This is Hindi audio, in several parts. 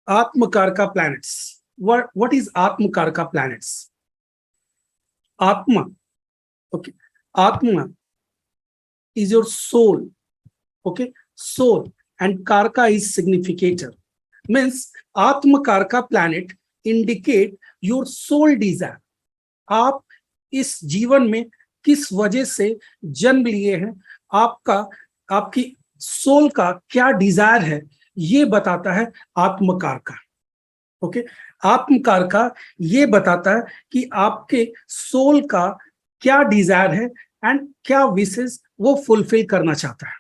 Atmakarka planets. What is Atmakarka planets? Atma, okay. Atma is your soul, okay. Soul, and Karka is significator. Means Atmakarka planet indicate your soul desire. आप इस जीवन में किस वजह से जन्म लिए हैं, आपका आपकी सोल का क्या डिजायर है, ये बताता है आत्मकार का। ओके, आत्मकार का ये बताता है कि आपके सोल का क्या डिजायर है एंड क्या विशेष वो फुलफिल करना चाहता है।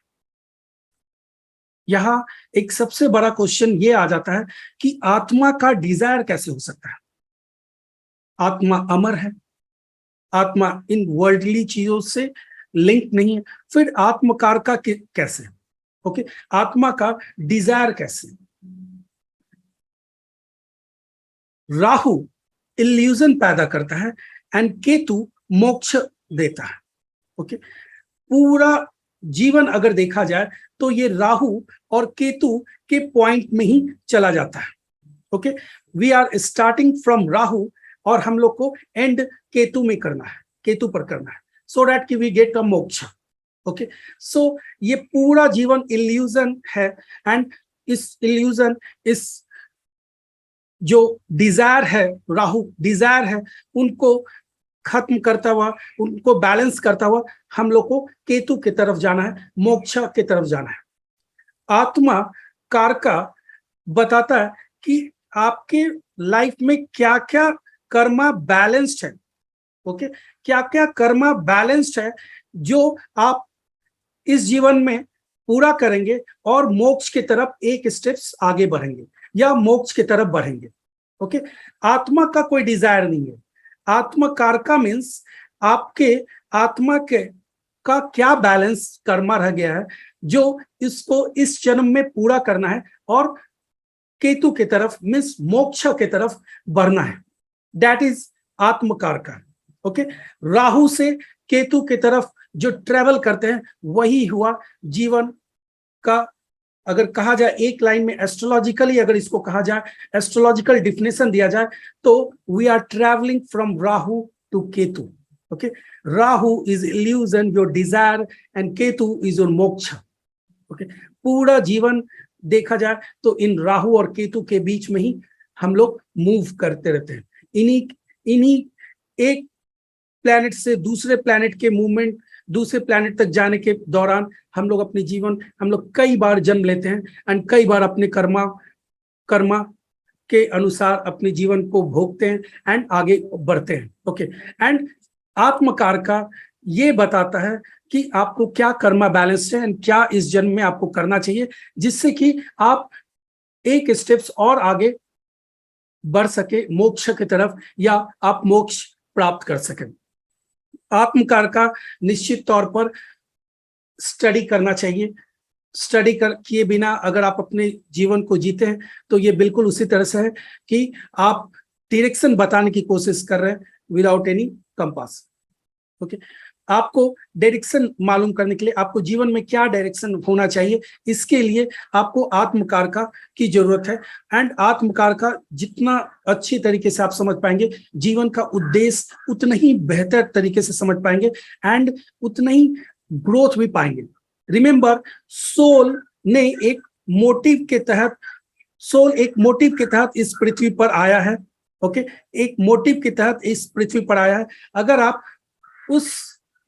यहां एक सबसे बड़ा क्वेश्चन ये आ जाता है कि आत्मा का डिजायर कैसे हो सकता है। आत्मा अमर है, आत्मा इन वर्ल्डली चीजों से लिंक नहीं है, फिर आत्मकार का कैसे, ओके, आत्मा का डिजायर कैसे। राहु इल्यूजन पैदा करता है एंड केतु मोक्ष देता है। ओके, पूरा जीवन अगर देखा जाए तो ये राहु और केतु के पॉइंट में ही चला जाता है। Okay, we are starting from Rahu और हम लोग को एंड केतु में करना है, केतु पर करना है, सो दैट कि वी गेट अ मोक्ष। ओके, सो ये पूरा जीवन इल्यूजन है एंड इस इल्यूजन, इस जो डिजायर है, राहु डिजायर है, उनको खत्म करता हुआ, उनको बैलेंस करता हुआ हम लोग को केतु की तरफ जाना है, मोक्ष की तरफ जाना है। आत्मा कारका बताता है कि आपके लाइफ में क्या क्या कर्मा बैलेंस्ड है। ओके, क्या क्या कर्मा बैलेंस्ड है जो आप इस जीवन में पूरा करेंगे और मोक्ष की तरफ एक स्टेप्स आगे बढ़ेंगे या मोक्ष की तरफ बढ़ेंगे। ओके, आत्मा का कोई डिजायर नहीं है। आत्मा कारका मीन्स आपके आत्मा के का क्या बैलेंस कर्मा रह गया है जो इसको इस जन्म में पूरा करना है और केतु की तरफ मीन्स मोक्ष की तरफ बढ़ना है। That is atmakaraka. Okay, Rahu से केतु की तरफ जो ट्रेवल करते हैं वही हुआ जीवन का। अगर कहा जाए एक लाइन में एस्ट्रोलॉजिकली, अगर इसको कहा जाए, एस्ट्रोलॉजिकल डिफिनेशन दिया जाए तो we are travelling from Rahu to Ketu. Okay, Rahu is illusion, your desire, and Ketu is your moksha. Okay, पूरा जीवन देखा जाए तो इन राहु और केतु के बीच में ही हम लोग मूव करते रहते हैं। इन्हीं एक प्लैनेट से दूसरे प्लैनेट के मूवमेंट, दूसरे प्लैनेट तक जाने के दौरान हम लोग अपने जीवन, हम लोग कई बार जन्म लेते हैं एंड कई बार अपने कर्मा के अनुसार अपने जीवन को भोगते हैं एंड आगे बढ़ते हैं। ओके, एंड आत्मकार का ये बताता है कि आपको क्या कर्मा बैलेंस है एंड क्या इस जन्म में आपको करना चाहिए जिससे कि आप एक स्टेप्स और आगे बढ़ सके मोक्ष की तरफ, या आप मोक्ष प्राप्त कर सकें। आत्मकार का निश्चित तौर पर स्टडी करना चाहिए। स्टडी किए बिना अगर आप अपने जीवन को जीते हैं तो ये बिल्कुल उसी तरह से है कि आप डायरेक्शन बताने की कोशिश कर रहे हैं विदाउट एनी कंपास। ओके, आपको डायरेक्शन मालूम करने के लिए, आपको जीवन में क्या डायरेक्शन होना चाहिए, इसके लिए आपको आत्मकारका की जरूरत है। एंड आत्मकारका जितना अच्छी तरीके से आप समझ पाएंगे, जीवन का उद्देश्य उतना ही बेहतर तरीके से समझ पाएंगे एंड उतना ही ग्रोथ भी पाएंगे। रिमेंबर, सोल ने एक मोटिव के तहत, सोल एक मोटिव के तहत इस पृथ्वी पर आया है। ओके, एक मोटिव के तहत इस पृथ्वी पर आया है। अगर आप उस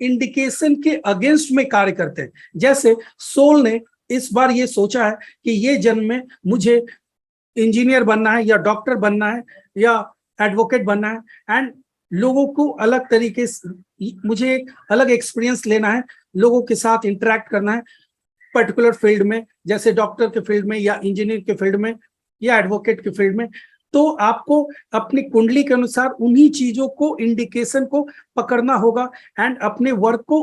इंडिकेशन के अगेंस्ट में कार्य करते हैं, जैसे सोल ने इस बार ये सोचा है कि ये जन्म में मुझे इंजीनियर बनना है या डॉक्टर बनना है या एडवोकेट बनना है एंड लोगों को अलग तरीके से, मुझे एक अलग एक्सपीरियंस लेना है, लोगों के साथ इंटरेक्ट करना है पर्टिकुलर फील्ड में, जैसे डॉक्टर के फील्ड में या इंजीनियर के फील्ड में या एडवोकेट के फील्ड में। तो आपको अपनी कुंडली के अनुसार उन्हीं चीजों को, इंडिकेशन को पकड़ना होगा एंड अपने वर्क को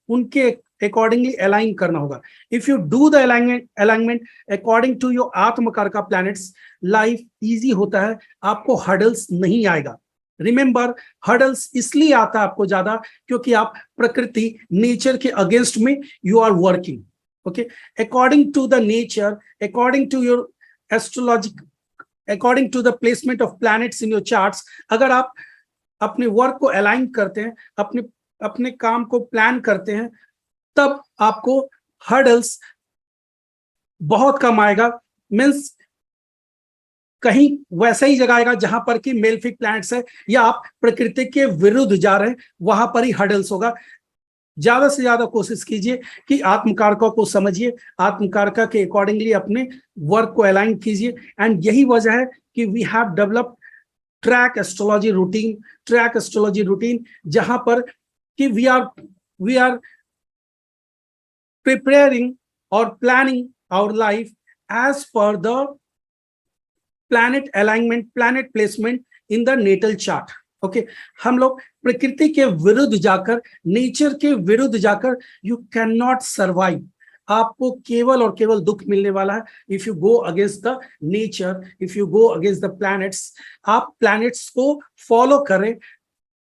उनके अकॉर्डिंगली अलाइन करना होगा। If you do the alignment according to your atmakaraka planets, life easy होता है, आपको हर्डल्स नहीं आएगा। रिमेंबर, हर्डल्स इसलिए आता है आपको ज्यादा क्योंकि आप प्रकृति, नेचर के अगेंस्ट में you are working. Okay, according to the nature, according to your astrologic according to the placement of planets in your charts, अगर आप अपने वर्क को अलाइन करते हैं, अपने अपने काम को प्लान करते हैं, तब आपको हर्डल्स बहुत कम आएगा। मीन्स कहीं वैसा ही जगह आएगा जहां पर कि मेलफिक प्लैनेट्स है या आप प्रकृति के विरुद्ध जा रहे हैं, वहां पर ही हर्डल्स होगा। ज्यादा से ज्यादा कोशिश कीजिए कि आत्मकारकों को समझिए, आत्मकारका के अकॉर्डिंगली अपने वर्क को अलाइन कीजिए। एंड यही वजह है कि we have developed track astrology routine, जहां पर कि वी आर प्रिपेयरिंग और planning our life as per the planet alignment, planet placement in the natal chart. Okay, हम लोग प्रकृति के विरुद्ध जाकर, नेचर के विरुद्ध जाकर यू कैन नॉट सर्वाइव। आपको केवल और केवल दुख मिलने वाला है if you go against the nature, if you go against the planets. आप प्लैनेट्स को फॉलो करें,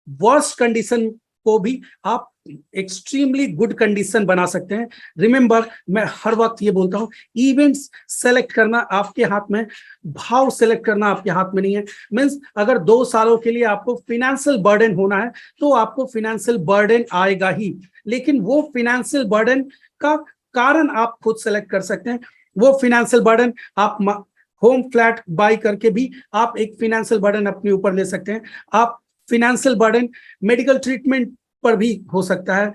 वर्स्ट कंडीशन को भी आप एक्सट्रीमली गुड कंडीशन बना सकते हैं। रिमेंबर, मैं हर वक्त ये बोलता हूं, इवेंट्स सेलेक्ट करना आपके हाथ में, भाव सेलेक्ट करना आपके हाथ में नहीं है। मींस अगर 2 सालों के लिए आपको फिनेंशियल बर्डन होना है तो आपको फिनेंशियल बर्डन आएगा ही, लेकिन वो फिनेंशियल बर्डन का कारण आप खुद सेलेक्ट कर सकते हैं। वो फिनेंशियल बर्डन आप होम फ्लैट बाय करके भी आप एक फिनेंशियल बर्डन अपने ऊपर ले सकते हैं। आप फिनेंशियल बर्डन मेडिकल ट्रीटमेंट पर भी हो सकता है,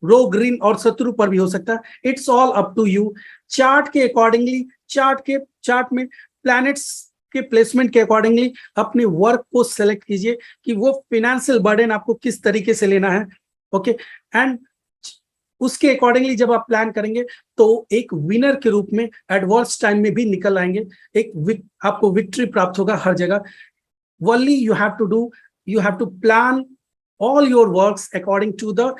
रोग ऋण और शत्रु पर भी हो सकता है। It's all up to you. Chart के अकॉर्डिंगली, चार्ट में प्लैनेट्स के प्लेसमेंट के अकॉर्डिंगली अपने वर्क को सेलेक्ट कीजिए कि वो फिनेंशियल बर्डन आपको किस तरीके से लेना है। ओके, एंड उसके अकॉर्डिंगली जब आप प्लान करेंगे तो एक विनर के रूप में एडवर्स टाइम में भी निकल आएंगे, आपको विक्ट्री प्राप्त होगा हर जगह। Only you have to plan all your works according to the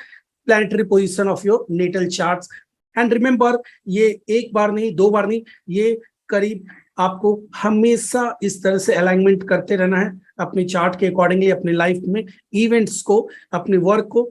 planetary position of your natal charts. And remember, ये एक बार नहीं, 2 बार नहीं, ये करीब आपको हमेशा इस तरह से अलाइनमेंट करते रहना है अपने चार्ट के अकॉर्डिंगली, अपने लाइफ में इवेंट्स को, अपने वर्क को।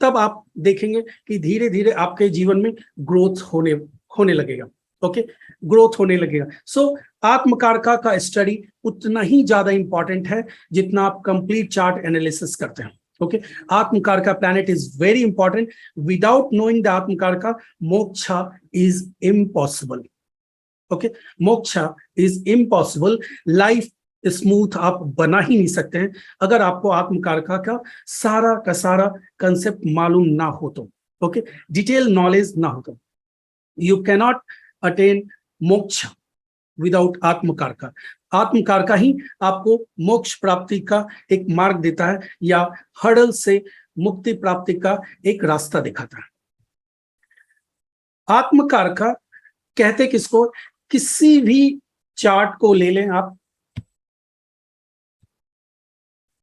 तब आप देखेंगे कि धीरे धीरे आपके जीवन में ग्रोथ होने लगेगा। ओके, ग्रोथ होने लगेगा। सो आत्मकारका का स्टडी उतना ही ज्यादा इंपॉर्टेंट है जितना आप कंप्लीट चार्ट एनालिसिस करते हैं। Okay, atmakaraka planet is very important. Without knowing the atmakaraka, moksha is impossible. Okay, moksha is impossible. Life smooth आप बना ही नहीं सकते हैं अगर आपको आत्मकारका का सारा कंसेप्ट मालूम ना हो तो। ओके, डिटेल नॉलेज ना हो तो यू कैनॉट अटेन मोक्ष विदाउट आत्मकारका। आत्मकारका ही आपको मोक्ष प्राप्ति का एक मार्ग देता है या हर्डल से मुक्ति प्राप्ति का एक रास्ता दिखाता है। आत्मकारका कहते किसको? किसी भी चार्ट को ले लें आप,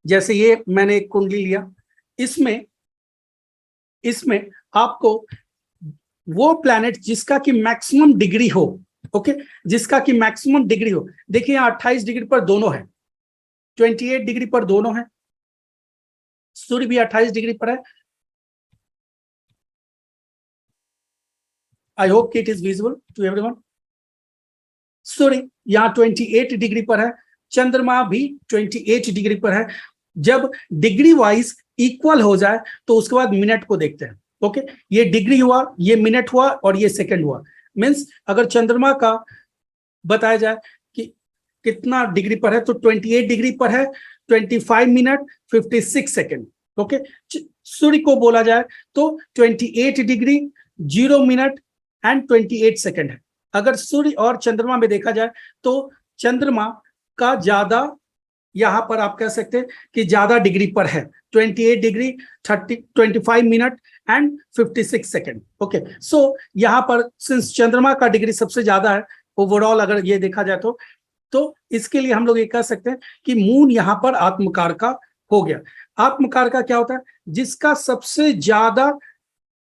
जैसे ये मैंने एक कुंडली लिया, इसमें आपको वो प्लैनेट जिसका कि मैक्सिमम डिग्री हो, ओके, जिसका कि मैक्सिमम डिग्री हो। देखिए यहाँ 28 डिग्री पर दोनों है, 28 डिग्री पर दोनों है, सूर्य भी 28 डिग्री पर है। I hope it is visible to everyone. सूर्य यहाँ 28 डिग्री पर है, चंद्रमा भी 28 डिग्री पर है। जब डिग्री वाइज इक्वल हो जाए तो उसके बाद मिनट को देखते हैं। ओके, ये डिग्री हुआ, ये मिनट हुआ और ये सेकंड हुआ। मींस अगर चंद्रमा का बताया जाए कि कितना डिग्री पर है तो 28 डिग्री पर है, 25 मिनट 56 सेकंड। ओके, सूर्य को बोला जाए तो 28 डिग्री 0 मिनट एंड 28 सेकंड है। अगर सूर्य और चंद्रमा में देखा जाए तो चंद्रमा का ज्यादा, यहां पर आप कह सकते हैं कि ज्यादा डिग्री पर है, 28 degree 25 minute and 56 second. Okay, so यहां पर सिंस चंद्रमा का डिग्री सबसे ज्यादा है ओवरऑल, अगर ये देखा जाए तो इसके लिए हम लोग ये कह सकते हैं कि मून यहां पर आत्मकारका हो गया। आत्मकारका क्या होता है? जिसका सबसे ज्यादा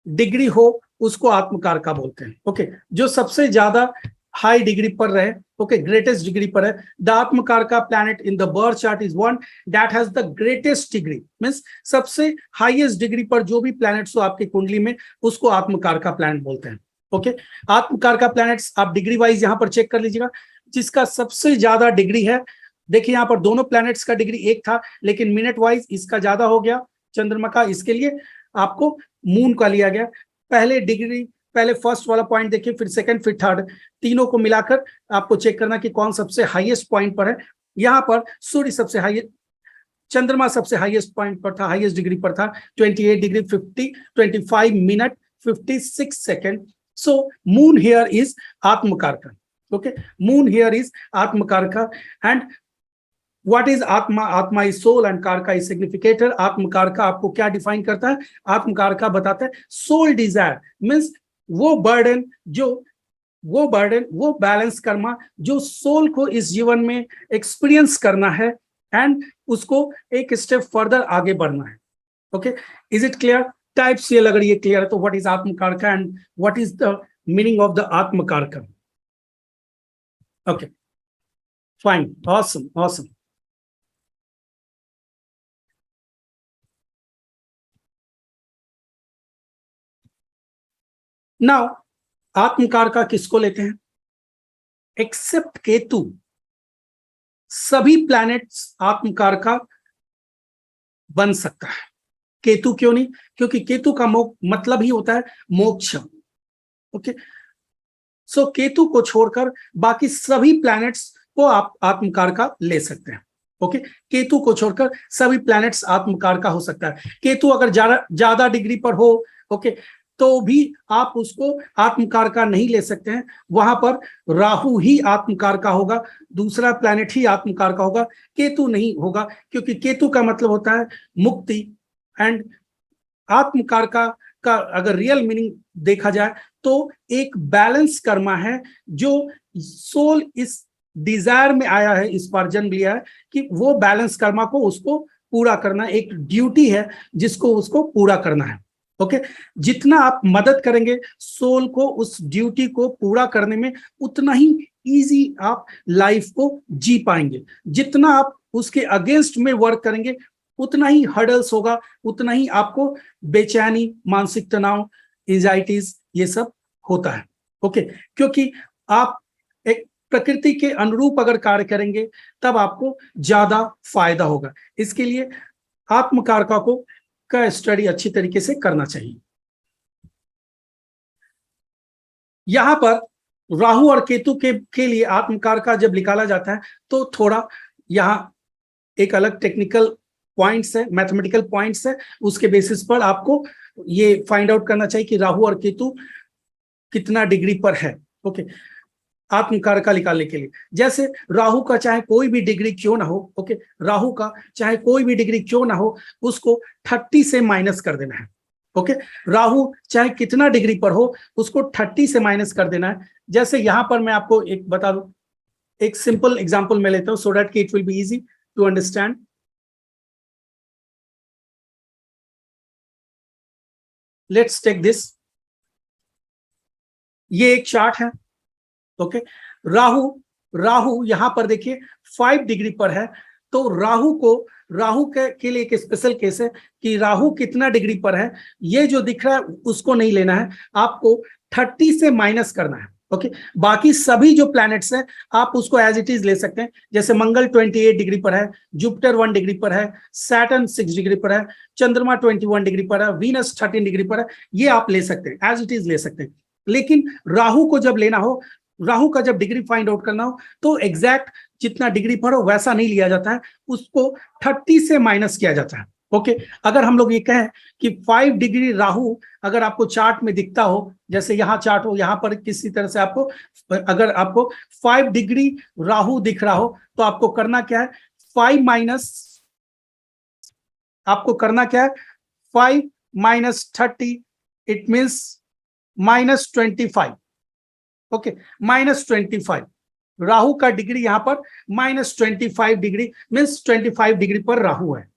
डिग्री हो उसको आत्मकारका बोलते हैं। ओके, जो सबसे ज्यादा हाई डिग्री पर रहे, ओके, ग्रेटेस्ट डिग्री पर है। The atmakaraka planet in the birth chart is one that has the greatest degree, means सबसे हाईएस्ट डिग्री पर जो भी प्लैनेट्स हो आपकी कुंडली में, उसको आत्मकारका प्लैनेट बोलते हैं। ओके, आत्मकार का प्लैनेट्स आप डिग्री वाइज यहां पर चेक कर लीजिएगा। जिसका सबसे ज्यादा डिग्री है, देखिए यहां पर दोनों प्लैनेट्स का डिग्री एक था, लेकिन मिनट वाइज इसका ज्यादा हो गया चंद्रमा का, इसके लिए आपको मून का लिया गया। पहले डिग्री, पहले फर्स्ट वाला पॉइंट देखिए, फिर सेकंड, फिर थर्ड, तीनों को मिलाकर आपको चेक करना कि कौन सबसे हाईएस्ट पॉइंट पर है। यहां पर सूर्य सबसे हाईएस्ट, चंद्रमा सबसे हाईएस्ट पॉइंट पर था, हाईएस्ट डिग्री पर था, 28 degree 25 minute 56 second. So moon here is atmakaraka. Okay, moon here is atmakaraka. And what is atma? Atma is soul and karaka is significator. Atmakaraka आपको क्या डिफाइन करता है? आत्मकारका बताता है सोल डिजायर, मीन्स वो बर्डन, वो बैलेंस कर्मा जो सोल को इस जीवन में एक्सपीरियंस करना है एंड उसको एक स्टेप फर्दर आगे बढ़ना है। Okay, is it clear? Types ये, अगर ये क्लियर है तो what is atmakaraka and what is the meaning of the atmakaraka? Okay, fine, awesome, awesome. Now atmakaraka किसको लेते हैं? एक्सेप्ट केतु, सभी प्लैनेट्स आत्मकारका बन सकता है। केतु क्यों नहीं? क्योंकि केतु का मतलब ही होता है मोक्ष। ओके, सो केतु को छोड़कर बाकी सभी प्लैनेट्स को आप आत्मकारका ले सकते हैं। ओके, केतु को छोड़कर सभी प्लैनेट्स आत्मकारका हो सकता है। केतु अगर ज्यादा डिग्री पर हो, ओके, तो भी आप उसको आत्मकारका नहीं ले सकते हैं। वहां पर राहु ही आत्मकारका होगा, दूसरा प्लैनेट ही आत्मकारका होगा, केतु नहीं होगा, क्योंकि केतु का मतलब होता है मुक्ति। एंड आत्मकारका का अगर रियल मीनिंग देखा जाए तो एक बैलेंस कर्मा है, जो सोल इस डिजायर में आया है, इस बार जन्म लिया है कि वो बैलेंस कर्मा को उसको पूरा करना, एक ड्यूटी है जिसको उसको पूरा करना है। ओके, जितना आप मदद करेंगे सोल को उस ड्यूटी को पूरा करने में, उतना ही इजी आप लाइफ को जी पाएंगे। जितना आप उसके अगेंस्ट में वर्क करेंगे, उतना ही हर्डल्स होगा, उतना ही आपको बेचैनी, मानसिक तनाव, एंजाइटीज, ये सब होता है। ओके, क्योंकि आप एक प्रकृति के अनुरूप अगर कार्य करेंगे तब आपको ज्यादा फायदा होगा। इसके लिए आत्मकारका को का स्टडी अच्छी तरीके से करना चाहिए। यहां पर राहु और केतु के लिए आत्मकारका जब निकाला जाता है तो थोड़ा यहां एक अलग टेक्निकल पॉइंट्स है, मैथमेटिकल पॉइंट्स है, उसके बेसिस पर आपको ये फाइंड आउट करना चाहिए कि राहु और केतु कितना डिग्री पर है। ओके, आत्मकारका निकालने के लिए, जैसे राहु का चाहे कोई भी डिग्री क्यों ना हो, ओके, राहु का चाहे कोई भी डिग्री क्यों ना हो, उसको 30 से माइनस कर देना है। ओके, राहु चाहे कितना डिग्री पर हो, उसको 30 से माइनस कर देना है। जैसे यहां पर मैं आपको एक बता दूं, एक सिंपल एग्जांपल मैं लेता हूं सो दैट कि it will be easy to understand. Let's take this, ये एक चार्ट है। ओके, राहु यहां पर देखिए 5 डिग्री पर है, तो राहु के लिए एक स्पेशल केस है कि राहु कितना डिग्री पर है, ये जो दिख रहा है उसको नहीं लेना है, आपको 30 से माइनस करना है। ओके, बाकी सभी जो प्लैनेट्स हैं आप उसको एज इट इज ले सकते हैं। जैसे मंगल 28 डिग्री पर है, जुपिटर 1 डिग्री पर है, सैटर्न 6 डिग्री पर है, चंद्रमा 21 डिग्री पर है, वीनस 13 डिग्री पर है, ये आप ले सकते हैं, एज इट इज ले सकते हैं। लेकिन राहु को जब लेना हो, राहु का जब डिग्री फाइंड आउट करना हो, तो एग्जैक्ट जितना डिग्री पर हो वैसा नहीं लिया जाता है, उसको 30 से माइनस किया जाता है। ओके, अगर हम लोग ये कहें कि 5 डिग्री राहु अगर आपको चार्ट में दिखता हो, जैसे यहाँ चार्ट हो, यहाँ पर किसी तरह से आपको, अगर आपको 5 डिग्री राहु दिख रहा हो तो आपको करना क्या है, 5 माइनस, आपको करना क्या है, 5 minus 30, it means -25। Okay, -25, Rahu का डिग्री यहां पर -25 डिग्री, मीन्स 25 डिग्री पर राहु है।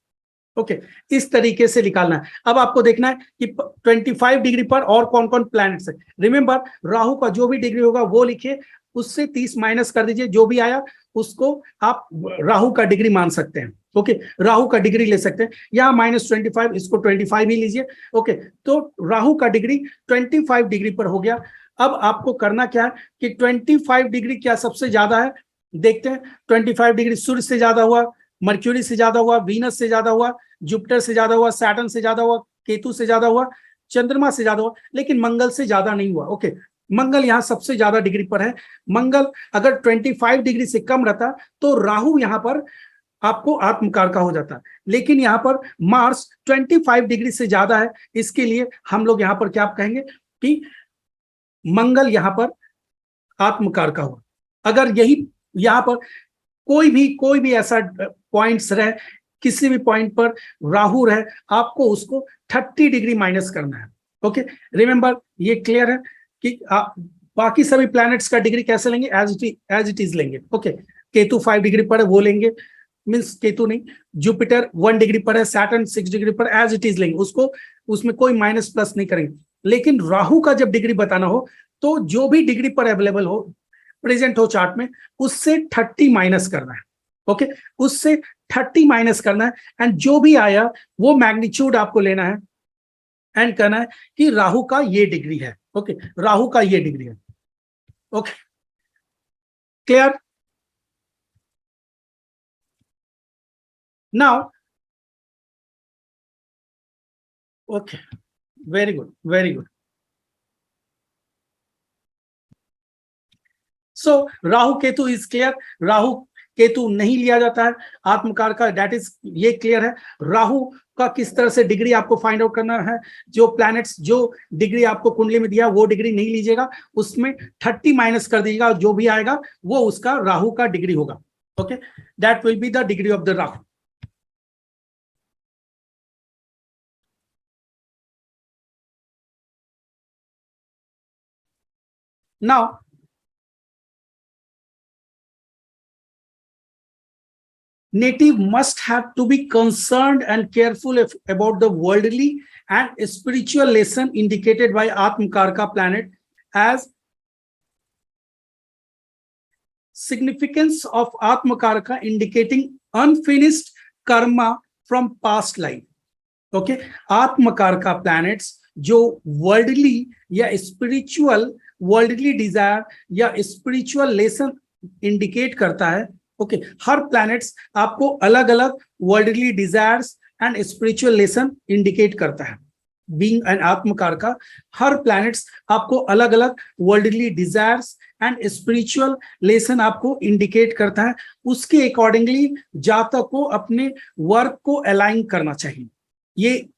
ओके, इस तरीके से निकालना है। अब आपको देखना है कि 25 डिग्री पर और कौन कौन प्लैनेट्स है। रिमेंबर, राहु का जो भी डिग्री होगा वो लिखिए, उससे 30 माइनस कर दीजिए, जो भी आया उसको आप राहु का डिग्री मान सकते हैं। ओके, राहु का डिग्री ले सकते हैं, यहाँ -25, इसको 25 ही लीजिए। ओके, तो राहु का डिग्री 25 डिग्री पर हो गया। अब आपको करना क्या है कि 25 डिग्री क्या सबसे ज्यादा है, देखते हैं। 25 डिग्री सूर्य से ज्यादा हुआ, मर्क्यूरी से ज्यादा हुआ, वीनस से ज्यादा हुआ, जुपिटर से ज्यादा हुआ, सैटर्न से ज्यादा हुआ, केतु से ज्यादा हुआ, चंद्रमा से ज्यादा हुआ, लेकिन मंगल से ज्यादा नहीं हुआ। ओके, मंगल यहाँ सबसे ज्यादा डिग्री पर है। मंगल अगर 25 डिग्री से कम रहता तो राहु यहाँ पर आपको आत्मकार का हो जाता है, लेकिन यहाँ पर मार्स 25 डिग्री से ज्यादा है, इसके लिए हम लोग यहाँ पर क्या कहेंगे कि मंगल यहाँ पर आत्मकार का हुआ। अगर यही यहाँ पर कोई भी ऐसा पॉइंट्स रहे, किसी भी पॉइंट पर राहु रहे, आपको उसको 30 डिग्री माइनस करना है। ओके, रिमेंबर, ये क्लियर है कि बाकी सभी प्लैनेट्स का डिग्री कैसे लेंगे, एज इट इज लेंगे। ओके, केतु 5 डिग्री पर है वो लेंगे, मीन्स केतु नहीं, जुपिटर 1 डिग्री पर है, सैटर्न 6 डिग्री पर, एज इट इज लेंगे उसको, उसमें कोई माइनस प्लस नहीं करेंगे। लेकिन राहु का जब डिग्री बताना हो तो जो भी डिग्री पर अवेलेबल हो, प्रेजेंट हो चार्ट में, उससे 30 माइनस करना है। ओके, उससे 30 माइनस करना है, एंड जो भी आया वो मैग्नीट्यूड आपको लेना है एंड कहना है कि राहु का ये डिग्री है। ओके, राहु का ये डिग्री है। Okay, clear? Now okay, very good, very good. So Rahu Ketu is clear, Rahu Ketu नहीं लिया जाता है आत्मकार का, दैट इज, ये क्लियर है। राहु का किस तरह से डिग्री आपको फाइंड आउट करना है, जो प्लैनेट्स जो डिग्री आपको कुंडली में दिया वो डिग्री नहीं लीजिएगा, उसमें 30 माइनस कर दीजिएगा, जो भी आएगा वो उसका राहु का डिग्री होगा। Okay, that will be the degree of the Rahu. Now native must have to be concerned and careful about the worldly and spiritual lesson indicated by Atmakarka planet as significance of Atmakarka indicating unfinished karma from past life. Okay, Atmakarka planets जो वर्ल्डली या स्पिरिचुअल, वर्ल्डली डिजायर या स्पिरिचुअल लेसन इंडिकेट करता है। ओके, हर प्लैनेट्स आपको अलग अलग worldly desires and spiritual lesson indicate करता है। बीइंग एन आत्मकार का हर प्लैनेट्स आपको अलग अलग worldly desires and spiritual lesson आपको इंडिकेट करता है। उसके अकॉर्डिंगली जातक को अपने वर्क को अलाइन करना चाहिए। ये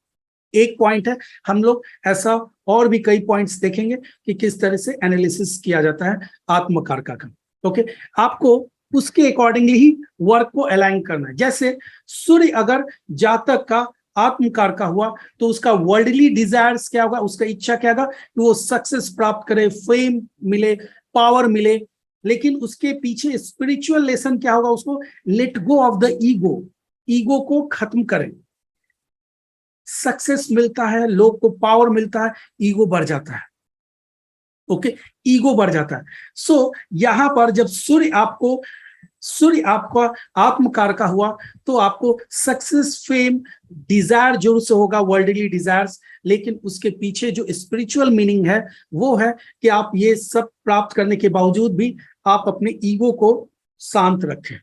एक पॉइंट है। हम लोग ऐसा और भी कई पॉइंट्स देखेंगे कि किस तरह से एनालिसिस किया जाता है आत्मकारका का। ओके, आपको उसके अकॉर्डिंगली ही वर्क को अलाइन करना है। जैसे सूर्य अगर जातक का आत्मकारका हुआ तो उसका वर्ल्डली डिजायर्स क्या होगा, उसका इच्छा क्या होगा कि वो सक्सेस प्राप्त करे, फेम मिले, पावर मिले, लेकिन उसके पीछे स्पिरिचुअल लेसन क्या होगा, उसको let go of the ego, ego को खत्म करें। सक्सेस मिलता है, लोग को पावर मिलता है, ईगो बढ़ जाता है। ओके, ईगो बढ़ जाता है। सो यहां पर जब सूर्य आपका आत्मकारका हुआ तो आपको सक्सेस, फेम, डिजायर जरूर से होगा, वर्ल्डली डिजायर्स, लेकिन उसके पीछे जो स्पिरिचुअल मीनिंग है वो है कि आप ये सब प्राप्त करने के बावजूद भी आप अपने ईगो को शांत रखें।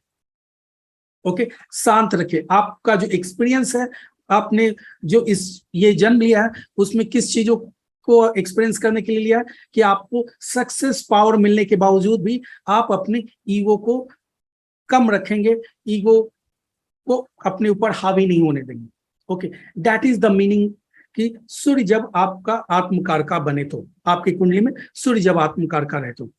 ओके, शांत रखें। आपका जो एक्सपीरियंस है, आपने जो ये जन्म लिया है उसमें किस चीजों को एक्सपीरियंस करने के लिए लिया है कि आपको सक्सेस, पावर मिलने के बावजूद भी आप अपने ईगो को कम रखेंगे, ईगो को अपने ऊपर हावी नहीं होने देंगे। Okay, that is the meaning कि सूर्य जब आपका आत्मकारका बने तो, आपकी कुंडली में सूर्य जब आत्मकारका रहे तो,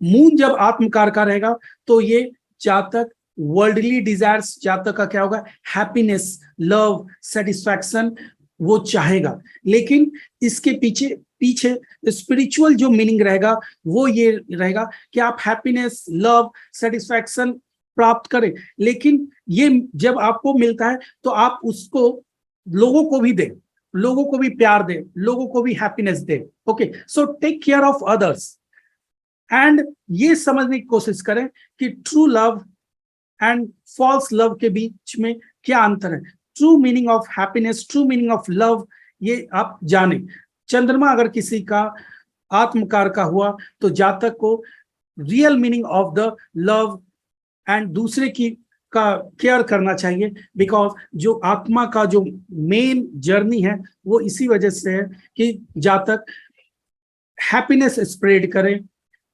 मून जब आत्मकारका रहेगा तो ये जातक वर्ल्डली डिजायर्स, जातक का क्या होगा, हैप्पीनेस, लव, सेटिस्फैक्शन वो चाहेगा, लेकिन इसके पीछे स्पिरिचुअल जो मीनिंग रहेगा वो ये रहेगा कि आप हैप्पीनेस, लव, सेटिस्फैक्शन प्राप्त करें, लेकिन ये जब आपको मिलता है तो आप उसको लोगों को भी दें, लोगों को भी प्यार दें, लोगों को भी हैप्पीनेस दें। Okay, so take care of others and ये समझने की कोशिश करें कि true love and false love के बीच में क्या अंतर है। True meaning of happiness, true meaning of love, ये आप जाने। चंद्रमा अगर किसी का आत्मकार का हुआ तो जातक को real meaning of the love and दूसरे की का केयर करना चाहिए, बिकॉज जो आत्मा का जो मेन जर्नी है वो इसी वजह से है कि जातक हैप्पीनेस स्प्रेड करे,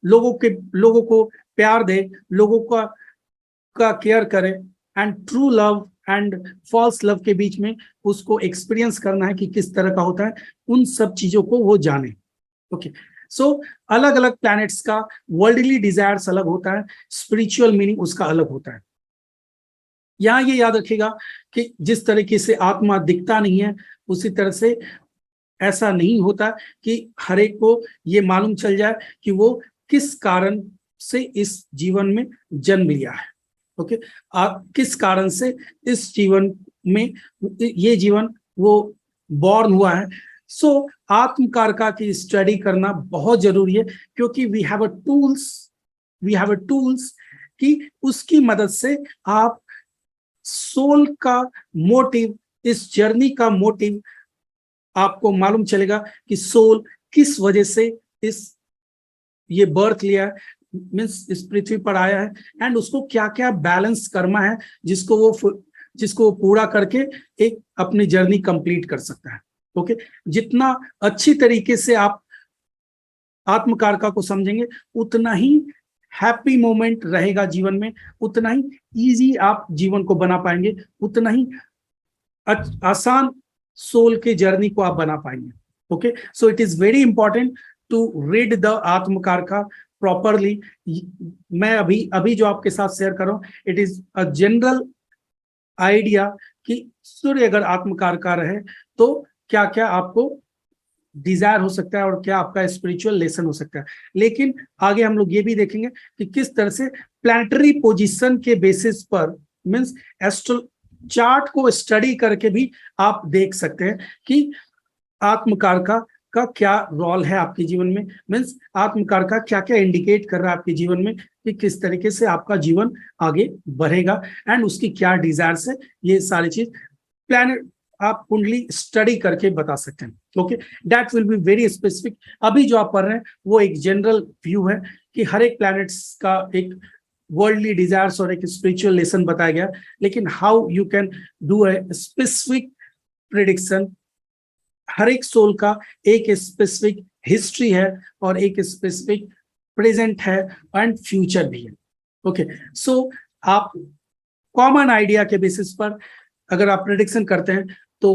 लोगों को प्यार दे, लोगों का केयर करे, and true love and false love के बीच में उसको एक्सपीरियंस करना है कि किस तरह का होता है, उन सब चीजों को वो जाने। ओके, सो अलग अलग प्लैनेट्स का वर्ल्डली डिजायर्स अलग होता है, स्पिरिचुअल मीनिंग उसका अलग होता है। यहां ये याद रखिएगा कि जिस तरीके से आत्मा दिखता नहीं है, उसी तरह से ऐसा नहीं होता कि हर एक को ये मालूम चल जाए कि वो किस कारण से इस जीवन में जन्म लिया है। ओके, किस कारण से इस जीवन में ये जीवन वो बॉर्न हुआ है। सो आत्मकारका की स्टडी करना बहुत जरूरी है, क्योंकि वी हैव अ टूल्स कि उसकी मदद से आप सोल का मोटिव, इस जर्नी का मोटिव आपको मालूम चलेगा कि सोल किस वजह से ये बर्थ लिया है, मीन्स इस पृथ्वी पर आया है, एंड उसको क्या क्या बैलेंस करना है जिसको वो पूरा करके एक अपनी जर्नी कंप्लीट कर सकता है। ओके, जितना अच्छी तरीके से आप आत्मकारका को समझेंगे उतना ही हैप्पी मोमेंट रहेगा जीवन में, उतना ही इजी आप जीवन को बना पाएंगे, उतना ही आसान सोल के जर्नी को आप बना पाएंगे। Okay, so it is very important to read the atmakaraka properly. मैं अभी जो आपके साथ शेयर कर रहा हूं, it is a general idea कि सूर्य अगर आत्मकारका रहे तो क्या क्या आपको डिजायर हो सकता है और क्या आपका स्पिरिचुअल लेसन हो सकता है। लेकिन आगे हम लोग ये भी देखेंगे कि किस तरह से प्लैनेटरी पोजीशन के बेसिस पर, मींस एस्ट्रो चार्ट को स्टडी करके भी आप देख सकते हैं कि आत्मकारका का क्या रोल है आपके जीवन में, मींस आत्मकारका क्या क्या इंडिकेट कर रहा है आपके जीवन में कि किस तरीके से आपका जीवन आगे बढ़ेगा एंड उसकी क्या डिजायर्स है। ये सारी चीज प्लैनेट आप कुंडली स्टडी करके बता सकते हैं। Okay, that will be very specific. अभी जो आप पढ़ रहे हैं वो एक जनरल व्यू है कि हर एक प्लैनेट्स का एक वर्ल्डली डिजायर्स और एक स्पिरिचुअल लेसन बताया गया, लेकिन how you can do a specific prediction. हर एक सोल का एक स्पेसिफिक हिस्ट्री है और एक स्पेसिफिक प्रेजेंट है एंड फ्यूचर भी है। ओके, सो आप कॉमन आइडिया के बेसिस पर अगर आप प्रिडिक्शन करते हैं तो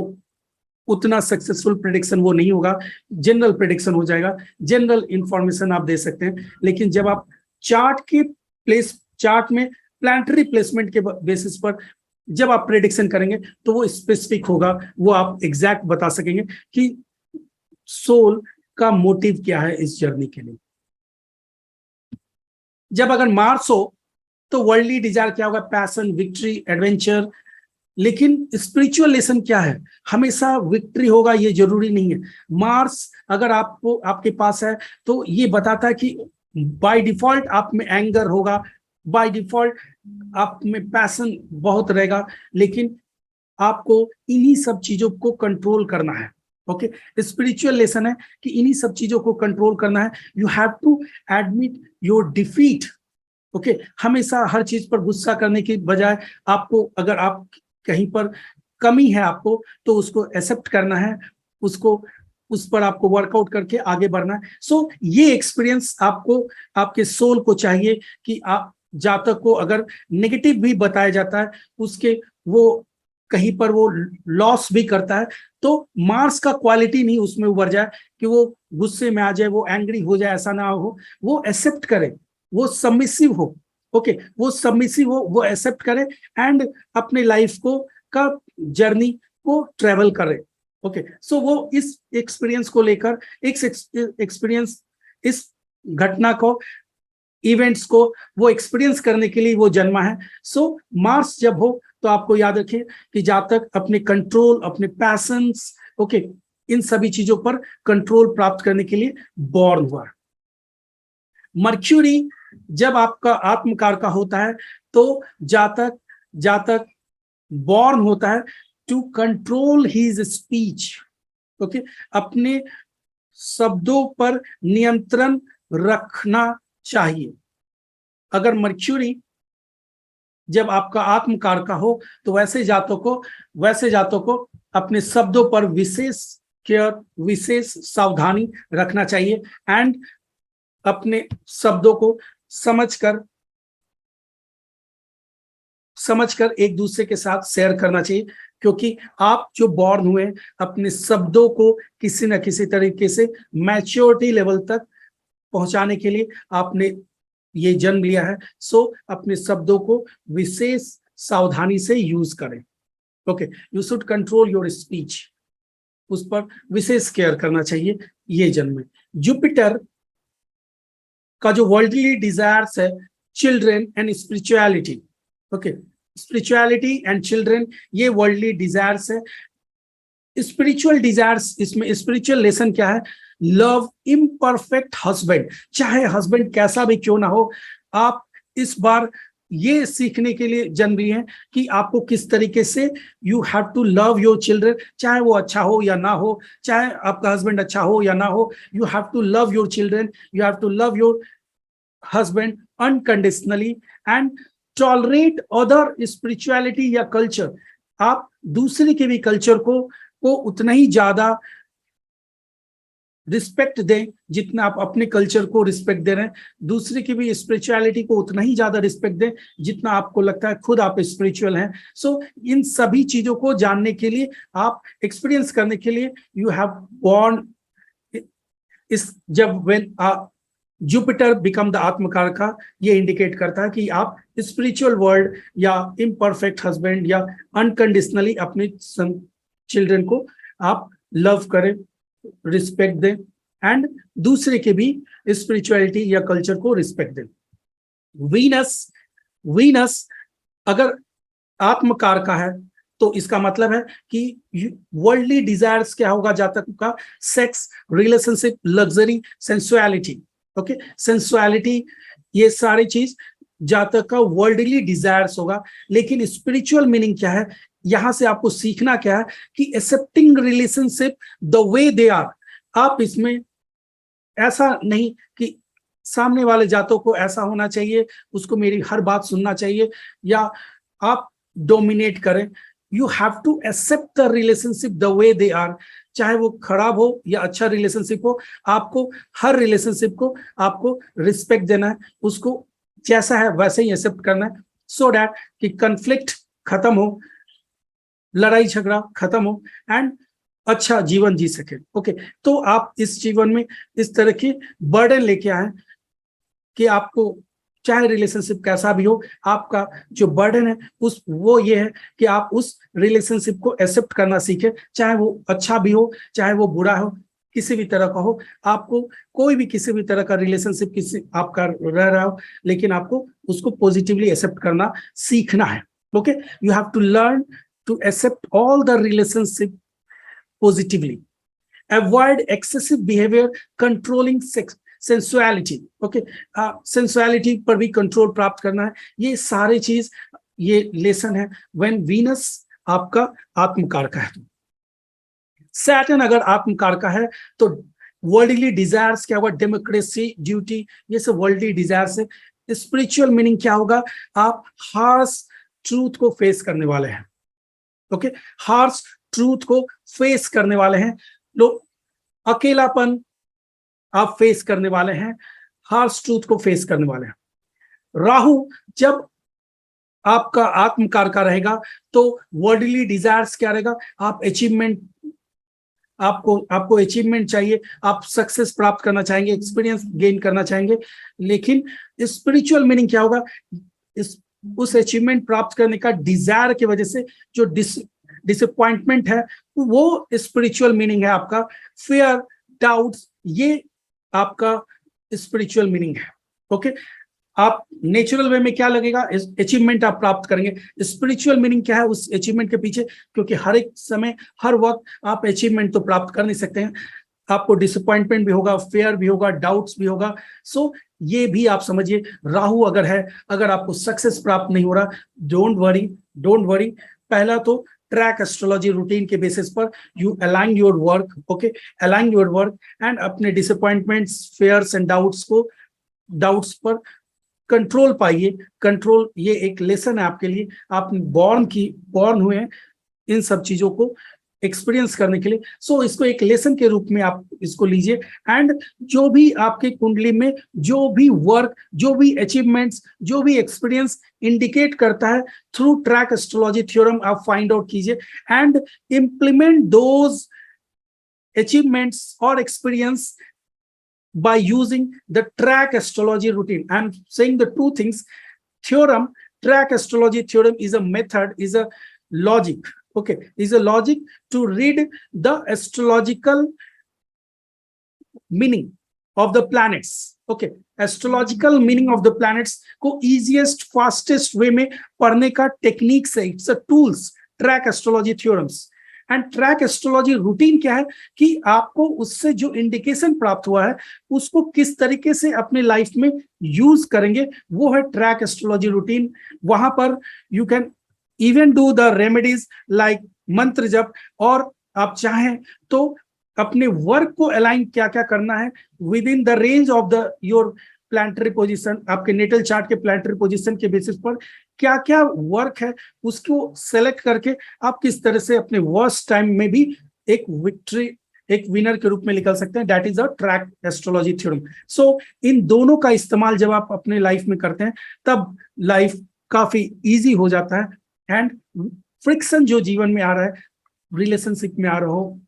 उतना सक्सेसफुल प्रिडिक्शन वो नहीं होगा, जनरल प्रिडिक्शन हो जाएगा, जनरल इंफॉर्मेशन आप दे सकते हैं। लेकिन जब आप चार्ट में प्लैनेटरी प्लेसमेंट के बेसिस पर जब आप प्रेडिक्शन करेंगे तो वो स्पेसिफिक होगा, वो आप एग्जैक्ट बता सकेंगे कि सोल का मोटिव क्या है इस जर्नी के लिए। जब अगर मार्स हो तो वर्ल्डली डिजायर क्या होगा, पैशन, विक्ट्री, एडवेंचर। लेकिन स्पिरिचुअल लेसन क्या है, हमेशा विक्ट्री होगा ये जरूरी नहीं है। मार्स अगर आपको आपके पास है तो ये बताता है कि बाय डिफॉल्ट आप में एंगर होगा, बाय डिफॉल्ट आप में पैशन बहुत रहेगा, लेकिन आपको इन्हीं सब चीजों को कंट्रोल करना है। ओके, स्पिरिचुअल लेसन है कि इन्हीं सब चीजों को कंट्रोल करना है। You have to admit your defeat. Okay, हमेशा हर चीज पर गुस्सा करने की बजाय आपको, अगर आप कहीं पर कमी है आपको, तो उसको एक्सेप्ट करना है, उसको उस पर आपको वर्कआउट करके आगे बढ़ना है। सो ये एक्सपीरियंस आपको, आपके सोल को चाहिए कि आप जातक को अगर नेगेटिव भी बताया जाता है, उसके वो कहीं पर वो लॉस भी करता है, तो मार्स का क्वालिटी नहीं उसमें उभर जाए कि वो गुस्से में आ जाए, वो एंग्री हो जाए, ऐसा ना हो। वो एक्सेप्ट करे, वो सबमिसिव हो। ओके, वो सबमिसिव हो, वो एक्सेप्ट करे एंड अपने लाइफ को का जर्नी को ट्रेवल करे। ओके, सो वो इस एक्सपीरियंस को लेकर, एक्सपीरियंस इस घटना को, इवेंट्स को वो एक्सपीरियंस करने के लिए वो जन्मा है। सो मार्स जब हो तो आपको याद रखिए कि जातक अपने कंट्रोल, अपने पैशंस, ओके, इन सभी चीजों पर कंट्रोल प्राप्त करने के लिए बॉर्न हुआ। मर्क्यूरी जब आपका आत्मकारका होता है तो जातक बॉर्न होता है to control his speech. Okay, अपने शब्दों पर नियंत्रण रखना चाहिए। अगर मर्क्यूरी जब आपका आत्मकार का हो तो वैसे जातों को अपने शब्दों पर विशेष केयर, विशेष सावधानी रखना चाहिए एंड अपने शब्दों को समझकर एक दूसरे के साथ शेयर करना चाहिए, क्योंकि आप जो बॉर्न हुए अपने शब्दों को किसी न किसी तरीके से मैच्योरिटी लेवल तक पहुंचाने के लिए आपने ये जन्म लिया है। सो अपने शब्दों को विशेष सावधानी से यूज करें। Okay, you should control your speech, उस पर विशेष केयर करना चाहिए ये जन्म में। जुपिटर का जो वर्ल्डली डिजायर्स है, children and spirituality, okay, spirituality and children, ये वर्ल्डली डिजायर्स है। स्पिरिचुअल डिजायर्स, इसमें स्पिरिचुअल लेसन क्या है? लव इम्परफेक्ट हस्बैंड, चाहे हस्बैंड कैसा भी क्यों ना हो, आप इस बार ये सीखने के लिए जन्म लिए हैं कि आपको किस तरीके से you have to love your children, चाहे वो अच्छा हो या ना हो, चाहे आपका हस्बैंड अच्छा हो या ना हो, you have to love your children, you have to love your husband unconditionally and tolerate other spirituality या कल्चर। आप दूसरे के भी कल्चर को उतना ही ज्यादा रिस्पेक्ट दें जितना आप अपने कल्चर को रिस्पेक्ट दे रहे हैं। दूसरे की भी स्पिरिचुअलिटी को उतना ही ज्यादा रिस्पेक्ट दें जितना आपको लगता है खुद आप स्पिरिचुअल हैं। सो इन सभी चीजों को जानने के लिए, आप एक्सपीरियंस करने के लिए, यू हैव बॉर्न इस जब व्हेन जुपिटर बिकम द आत्मकार का, ये इंडिकेट करता है कि आप स्पिरिचुअल वर्ल्ड या इम्परफेक्ट हस्बैंड या अनकंडीशनली अपने चिल्ड्रन को आप लव करें, रिस्पेक्ट दें एंड दूसरे के भी स्पिरिचुअलिटी या कल्चर को रिस्पेक्ट दें। वीनस अगर आत्मकार का है तो इसका मतलब है कि वर्ल्डली डिजायर्स क्या होगा जातक का? Sex, relationship, luxury, sensuality. Okay, sensuality, ये सारी चीज जातक का वर्ल्डली डिजायर्स होगा। लेकिन स्पिरिचुअल मीनिंग क्या है? यहां से आपको सीखना क्या है कि accepting relationship the way they are. आप इसमें ऐसा नहीं कि सामने वाले जातों को ऐसा होना चाहिए, उसको मेरी हर बात सुनना चाहिए या आप डोमिनेट करें। You have to accept the relationship the way they are, चाहे वो खराब हो या अच्छा रिलेशनशिप हो, आपको हर रिलेशनशिप को आपको रिस्पेक्ट देना है, उसको जैसा है वैसे ही एक्सेप्ट करना है, सो दैट कि कन्फ्लिक्ट खत्म हो, लड़ाई झगड़ा खत्म हो एंड अच्छा जीवन जी सके। ओके, तो आप इस जीवन में इस तरह की बर्डन लेके आए कि आपको चाहे रिलेशनशिप कैसा भी हो, आपका जो बर्डन है वो ये है कि आप उस रिलेशनशिप को एक्सेप्ट करना सीखें, चाहे वो अच्छा भी हो चाहे वो बुरा हो, किसी भी तरह का हो। आपको कोई भी किसी भी तरह का रिलेशनशिप किसी आपका रह रहा हो, लेकिन आपको उसको पॉजिटिवली एक्सेप्ट करना सीखना है। Okay, you have to learn to accept all the relationship positively, avoid excessive behavior, controlling sex, sensuality। okay, sensuality पर भी कंट्रोल प्राप्त करना है। ये सारे चीज, ये लेसन है when Venus आपका आत्मकार का है। सैटर्न अगर आत्मकार का है तो वर्ल्डली डिजायर्स क्या होगा? डेमोक्रेसी, ड्यूटी, ये सब वर्ल्डली डिजायर्स है। स्पिरिचुअल मीनिंग क्या होगा? आप हार्श ट्रूथ को फेस करने वाले हैं। ओके, हार्श ट्रूथ को फेस करने वाले हैं लोग, अकेलापन आप फेस करने वाले हैं, हार्श ट्रूथ को फेस करने वाले हैं। राहु जब आपका आत्मकार का रहेगा तो वर्ल्डली डिजायर्स क्या रहेगा? आप अचीवमेंट, आपको अचीवमेंट चाहिए, आप सक्सेस प्राप्त करना चाहेंगे, एक्सपीरियंस गेन करना चाहेंगे। लेकिन स्पिरिचुअल मीनिंग क्या होगा? उस अचीवमेंट प्राप्त करने का डिजायर की वजह से जो डिसअपॉइंटमेंट है, वो स्पिरिचुअल मीनिंग है आपका। फियर, डाउट्स, ये आपका स्पिरिचुअल मीनिंग है। ओके, आप नेचुरल वे में क्या लगेगा? अचीवमेंट आप प्राप्त करेंगे। स्पिरिचुअल मीनिंग क्या है उस अचीवमेंट के पीछे? क्योंकि हर एक समय हर वक्त आप अचीवमेंट तो प्राप्त कर नहीं सकते हैं, आपको डिसअपॉइंटमेंट भी होगा, फेयर भी होगा, डाउट्स भी होगा। सो ये भी आप समझिए, राहु अगर है, अगर आपको सक्सेस प्राप्त नहीं हो रहा, डोंट वरी। पहला तो ट्रैक एस्ट्रोलॉजी रूटीन के बेसिस पर you align your work, okay, align your work and अपने डिसअपॉइंटमेंट्स, फेयर्स एंड डाउट्स पर कंट्रोल पाइए। कंट्रोल, ये एक लेसन है आपके लिए, आप बॉर्न हुए हैं इन सब चीजों को एक्सपीरियंस करने के लिए। सो इसको एक लेसन के रूप में आप इसको लीजिए एंड जो भी आपके कुंडली में जो भी वर्क, जो भी अचीवमेंट्स, जो भी एक्सपीरियंस इंडिकेट करता है थ्रू ट्रैक एस्ट्रोलॉजी थ्योरम आप फाइंड आउट कीजिए एंड इंप्लीमेंट दोज अचीवमेंट्स और experience by using the track astrology routine. I'm saying the two things. Theorem, track astrology theorem is a method, is a logic, okay, is a logic to read the astrological meaning of the planets, okay, astrological meaning of the planets को easiest fastest way में पढ़ने का टेक्निक से, it's a tools, track astrology theorems. And track astrology routine क्या है कि आपको उससे जो इंडिकेशन प्राप्त हुआ है उसको किस तरीके से अपने लाइफ में यूज करेंगे, वो है ट्रैक एस्ट्रोलॉजी रूटीन। वहां पर you can even do the remedies like मंत्र जप, और आप चाहें तो अपने वर्क को अलाइन क्या क्या करना है with in the range of the your planetary position, आपके नेटल चार्ट के प्लानिटरी पोजीशन के बेसिस पर क्या क्या वर्क है उसको सेलेक्ट करके आप किस तरह से अपने वर्स्ट टाइम में भी एक विक्ट्री, एक विनर के रूप में निकल सकते हैं। That is a track astrology theorem. So इन दोनों का इस्तेमाल जब आप अपने लाइफ में करते हैं तब लाइफ काफी इजी हो जाता है एंड फ्रिक्शन जो जीवन में आ रहा है, रिलेशनशिप में आ रहा हो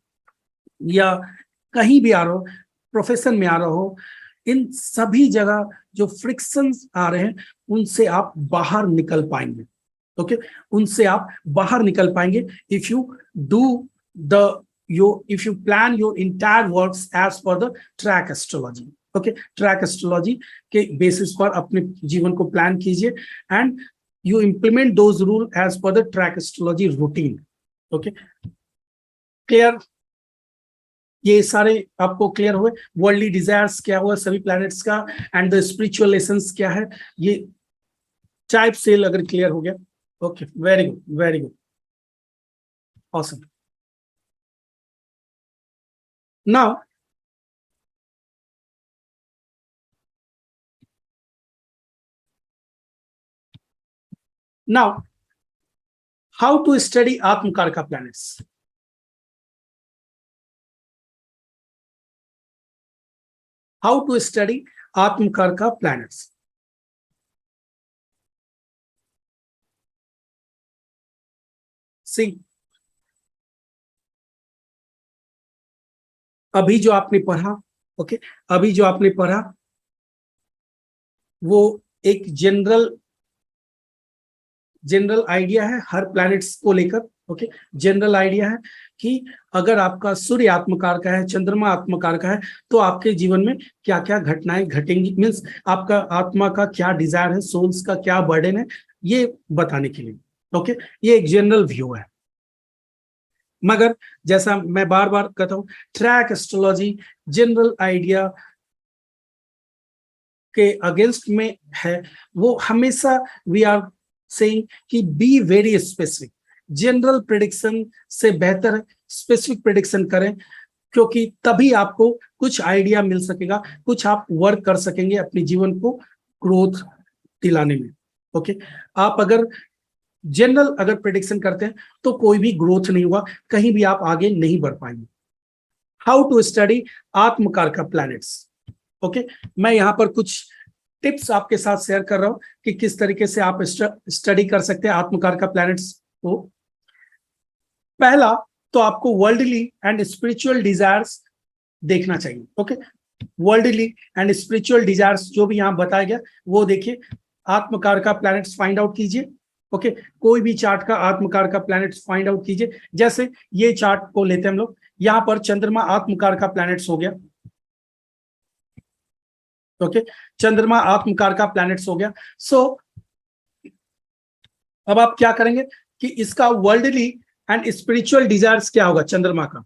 या कहीं भी आ रहा हो, प्रोफेशन में आ रहा हो, इन सभी जगह जो फ्रिक्शंस आ रहे हैं उनसे आप बाहर निकल पाएंगे, ओके, उनसे आप बाहर निकल पाएंगे if you do if you plan your entire works as per the track astrology, okay, track astrology के बेसिस पर अपने जीवन को प्लान कीजिए and you implement those rule as per the track astrology routine, okay. Clear? ये सारे आपको क्लियर हुए, वर्ल्डली डिजायर्स क्या हुआ सभी प्लैनेट्स का एंड द स्पिरिचुअल लेसन्स क्या है, ये टाइप सेल अगर क्लियर हो गया, okay, very good, very good, awesome. Now how to study atmakaraka planets. How to study Atmakarka planets? See, अभी जो आपने पढ़ा, ओके, अभी जो आपने पढ़ा वो एक जनरल आइडिया है हर प्लैनेट्स को लेकर, ओके, जनरल आइडिया है कि अगर आपका सूर्य आत्मकार का है, चंद्रमा आत्मकार का है, तो आपके जीवन में क्या क्या घटनाएं घटेंगी, मीन्स आपका आत्मा का क्या डिजायर है, सोल्स का क्या बर्डन है, ये बताने के लिए, ओके, ये एक जनरल व्यू है। मगर जैसा मैं बार बार कहता हूं, ट्रैक एस्ट्रोलॉजी जनरल आइडिया के अगेंस्ट में है, वो हमेशा वी आर सेइंग कि be very specific, general prediction से बेहतर स्पेसिफिक प्रेडिक्शन करें, क्योंकि तभी आपको कुछ आइडिया मिल सकेगा, कुछ आप वर्क कर सकेंगे अपने जीवन को ग्रोथ दिलाने में, ओके। आप अगर जनरल अगर प्रेडिक्शन करते हैं तो कोई भी ग्रोथ नहीं हुआ, कहीं भी आप आगे नहीं बढ़ पाएंगे। How to study atmakaraka planets, okay, मैं यहां पर कुछ टिप्स आपके साथ शेयर कर रहा हूं कि किस तरीके से आप स्टडी कर सकते हैं आत्मकारका प्लैनेट्स को। पहला तो आपको वर्ल्डली एंड स्पिरिचुअल डिजायर्स देखना चाहिए, okay, worldly and spiritual desires जो भी यहां बताया गया वो देखिए, आत्मकारका प्लैनेट्स फाइंड आउट कीजिए, ओके, कोई भी चार्ट का आत्मकारका प्लैनेट्स फाइंड आउट कीजिए। जैसे ये चार्ट को लेते हैं हम लोग, यहां पर चंद्रमा आत्मकारका प्लैनेट्स हो गया, ओके, चंद्रमा आत्मकारका प्लैनेट्स हो गया। सो अब आप क्या करेंगे कि इसका वर्ल्डली एंड स्पिरिचुअल डिजायर्स क्या होगा चंद्रमा का।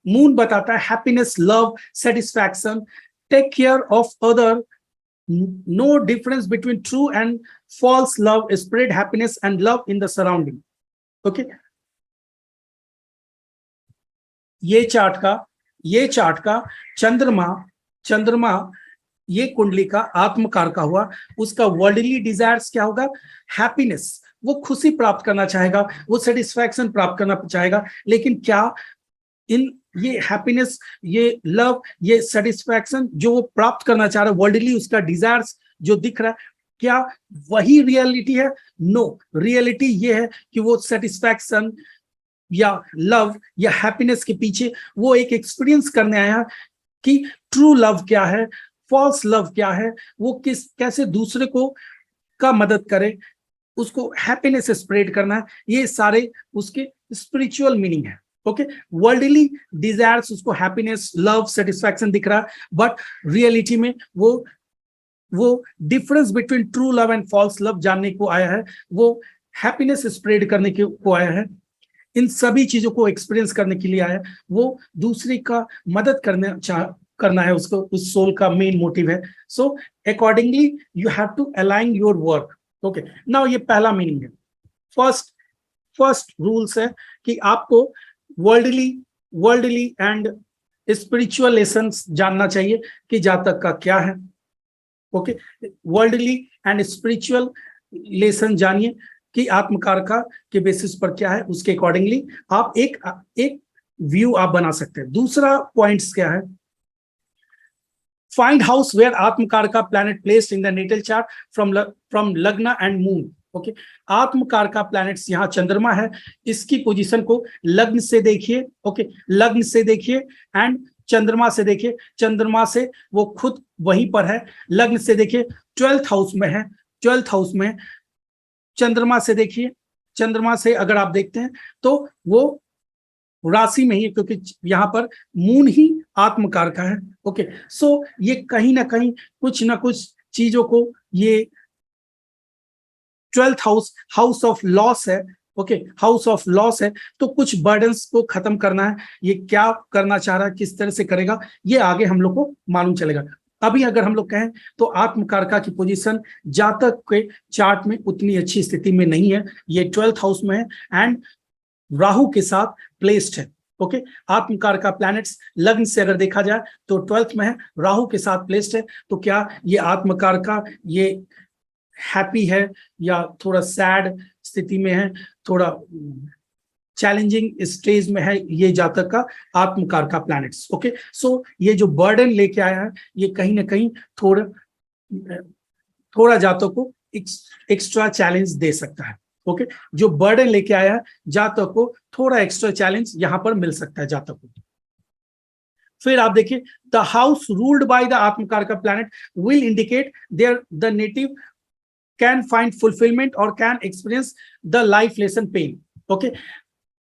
मून बताता है happiness, love, satisfaction, take care of other, no difference between true and false love, spread happiness and love in the surrounding, okay, ये चार्ट का चंद्रमा चंद्रमा ये कुंडली का आत्मकार का हुआ, उसका वर्ल्डली डिजायर्स क्या होगा, हैप्पीनेस, वो खुशी प्राप्त करना चाहेगा, वो सेटिस्फैक्शन प्राप्त करना चाहेगा। लेकिन क्या इन ये हैप्पीनेस, ये लव, ये सेटिस्फैक्शन जो वो प्राप्त करना चाह रहा है, वर्ल्डली उसका डिजायर्स जो दिख रहा है, क्या वही रियलिटी है? नो, रियलिटी ये है कि वो सेटिस्फैक्शन या लव या हैप्पीनेस के पीछे वो एक एक्सपीरियंस करने आया है कि ट्रू लव क्या है, फॉल्स लव क्या है, वो कैसे दूसरे को का मदद करे, उसको हैप्पीनेस स्प्रेड करना है। ये सारे उसके स्पिरिचुअल मीनिंग है। ओके, वर्ल्डली डिजायर्स उसको हैप्पीनेस, लव, सेटिस्फैक्शन दिख रहा है, बट रियलिटी में वो difference between true love and false love जानने को आया है, वो हैप्पीनेस स्प्रेड करने को आया है, इन सभी चीजों को एक्सपीरियंस करने के लिए आया है, वो दूसरे का मदद करना है, उसको उस सोल का मेन मोटिव है। So accordingly you have to align your work. Okay, now ये पहला मीनिंग है। फर्स्ट रूल्स है कि आपको वर्ल्डली एंड स्पिरिचुअल लेसन्स जानना चाहिए कि जातक का क्या है। Okay, worldly and spiritual lesson जानिए कि आत्मकारका के बेसिस पर क्या है, उसके अकॉर्डिंगली आप एक व्यू आप बना सकते हैं। दूसरा पॉइंट्स क्या है, find house where atmakaraka planet placed in the natal chart from lagna and moon. Okay, atmakaraka planets यहाँ चंद्रमा है, इसकी पोजीशन को लग्न से देखिए। ओके, लग्न से देखिए एंड चंद्रमा से देखिए, चंद्रमा से वो खुद वहीं पर है, लग्न से देखिए 12th हाउस में है, 12th हाउस में चंद्रमा से देखिए, चंद्रमा से अगर आप देखते हैं तो वो राशि में ही, क्योंकि यहाँ पर मून ही आत्मकार का है। ओके, सो ये कहीं ना कहीं कुछ ना कुछ चीजों को, ये 12th हाउस ऑफ लॉस है। ओके, हाउस ऑफ लॉस है, तो कुछ बर्डन्स को खत्म करना है। ये क्या करना चाह रहा है, किस तरह से करेगा, ये आगे हम लोग को मालूम चलेगा। अभी अगर हम लोग कहें तो आत्मकारका की पोजीशन जातक के चार्ट में उतनी अच्छी स्थिति में नहीं है, ये 12th हाउस में है एंड राहु के साथ प्लेस्ड है। ओके, आत्मकारका प्लैनेट्स लग्न से अगर देखा जाए तो 12th में है, राहु के साथ प्लेस्ड है। तो क्या ये आत्मकारका ये हैप्पी है या थोड़ा सैड स्थिति में है, थोड़ा चैलेंजिंग स्टेज में है ये जातक का आत्मकार का प्लैनेट्स। ओके, सो ये जो बर्डन लेके आया है, ये कहीं ना कहीं थोड़ा जातक को एक्स्ट्रा चैलेंज दे सकता है। ओके, जो बर्डन लेके आया है जातक को थोड़ा एक्स्ट्रा चैलेंज यहां पर मिल सकता है जातक को। फिर आप देखिए, the house ruled by the atmakaraka planet will indicate there the native can find fulfilment और can experience the life lesson pain. Okay,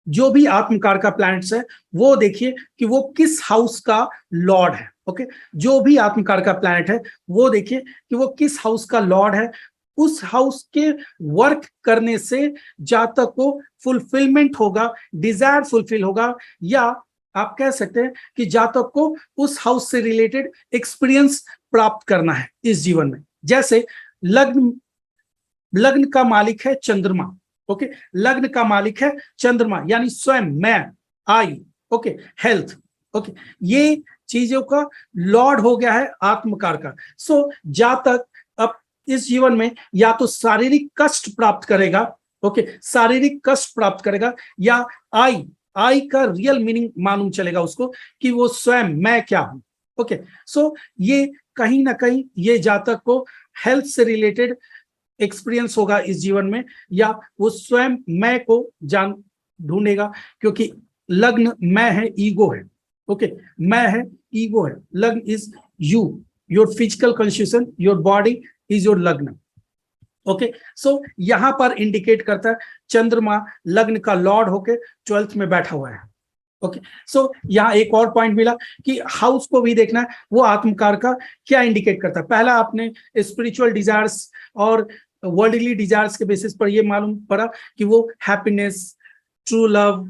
जो भी आत्मकार का प्लैनेट्स है वो देखिए कि वो किस हाउस का लॉर्ड है। ओके, जो भी आत्मकार का प्लैनेट है वो देखिए कि वो किस हाउस का लॉर्ड है, उस हाउस के वर्क करने से जातक को फुलफिलमेंट होगा, डिजायर फुलफिल होगा, या आप कह सकते हैं कि जातक को उस हाउस से रिलेटेड एक्सपीरियंस प्राप्त करना है इस जीवन में। जैसे लग्न का मालिक है चंद्रमा। ओके, लग्न का मालिक है चंद्रमा, यानी स्वयं, मैं, आई, ओके, हेल्थ। ओके, ये चीजों का लॉर्ड हो गया है आत्मकार का। सो जातक अब इस जीवन में या तो शारीरिक कष्ट प्राप्त करेगा, ओके, शारीरिक कष्ट प्राप्त करेगा, या आई का रियल मीनिंग मालूम चलेगा उसको कि वो स्वयं मैं क्या हूं। ओके, सो ये कहीं ना कहीं ये जातक को हेल्थ से रिलेटेड एक्सपीरियंस होगा इस जीवन में, या वो स्वयं मैं को जान ढूंढेगा, क्योंकि लग्न मैं है, ईगो है। ओके, मैं है, ईगो है, लग्न is you, your physical constitution, your body is your लग्न। ओके, सो यहां पर इंडिकेट करता है चंद्रमा लग्न का लॉर्ड होके 12th में बैठा हुआ है। ओके, सो यहाँ एक और पॉइंट मिला कि हाउस को भी देखना है, वो आत्मकार का क्या इंडिकेट करता है। पहला आपने स्पिरिचुअल डिजायर्स और वर्ल्डली डिजायर्स के बेसिस पर ये मालूम पड़ा कि वो happiness, true love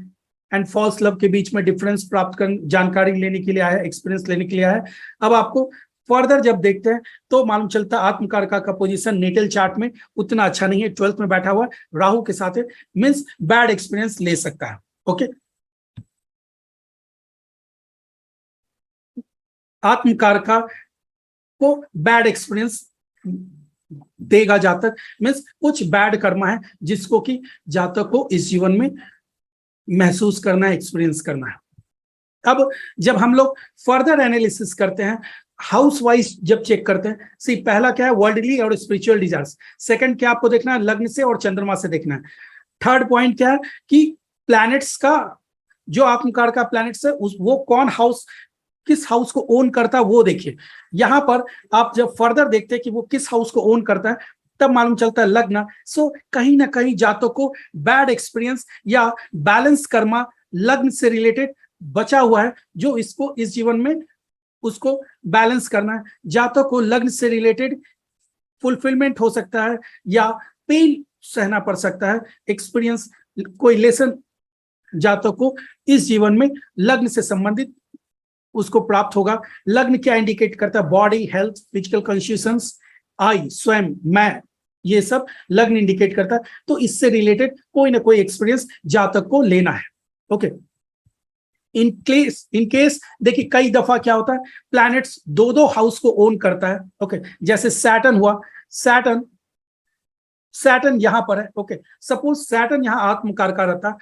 and false love के बीच में डिफरेंस प्राप्त कर जानकारी लेने के लिए आया है, एक्सपीरियंस लेने के लिए आया है। अब आपको फर्दर जब देखते हैं तो मालूम चलता है आत्मकारका का पोजीशन नेटल चार्ट में उतना अच्छा नहीं है, 12th में बैठा हुआ राहु के साथ है, मींस बैड एक्सपीरियंस ले सकता है। ओके, आत्मकारका को बैड एक्सपीरियंस देगा जातक, मीन्स कुछ बैड कर्मा है जिसको कि जातक को इस जीवन में महसूस करना है, एक्सपीरियंस करना है। अब जब हम लोग फर्दर एनालिसिस करते हैं, हाउस वाइज जब चेक करते हैं, सी पहला क्या है, वर्ल्डली और स्पिरिचुअल डिजायर्स। सेकंड क्या आपको देखना है, लग्न से और चंद्रमा से देखना है। थर्ड पॉइंट क्या है कि प्लैनेट्स का जो आत्मकार का प्लैनेट्स है वो कौन हाउस, किस हाउस को ओन करता है वो देखिए। यहां पर आप जब फर्दर देखते हैं कि वो किस हाउस को ओन करता है, तब मालूम चलता है लग्न। सो कहीं ना कहीं जातक को बैड एक्सपीरियंस या बैलेंस कर्मा लग्न से रिलेटेड बचा हुआ है, जो इसको इस जीवन में उसको बैलेंस करना है। जातक को लग्न से रिलेटेड फुलफिलमेंट हो सकता है या पेन सहना पड़ सकता है, एक्सपीरियंस कोई लेसन जातक को इस जीवन में लग्न से संबंधित उसको प्राप्त होगा। लग्न क्या इंडिकेट करता है, बॉडी, हेल्थ, फिजिकल कॉन्शियसनेस, आई, स्वयं, मैं, ये सब लग्न इंडिकेट करता है। तो इससे रिलेटेड कोई ना कोई एक्सपीरियंस जातक को लेना है। ओके, इन केस देखिए कई दफा क्या होता है, प्लैनेट्स दो दो हाउस को ओन करता है। ओके, जैसे सैटर्न हुआ, सैटर्न यहां पर है। ओके, सपोज सैटर्न यहां आत्मकार का रहता,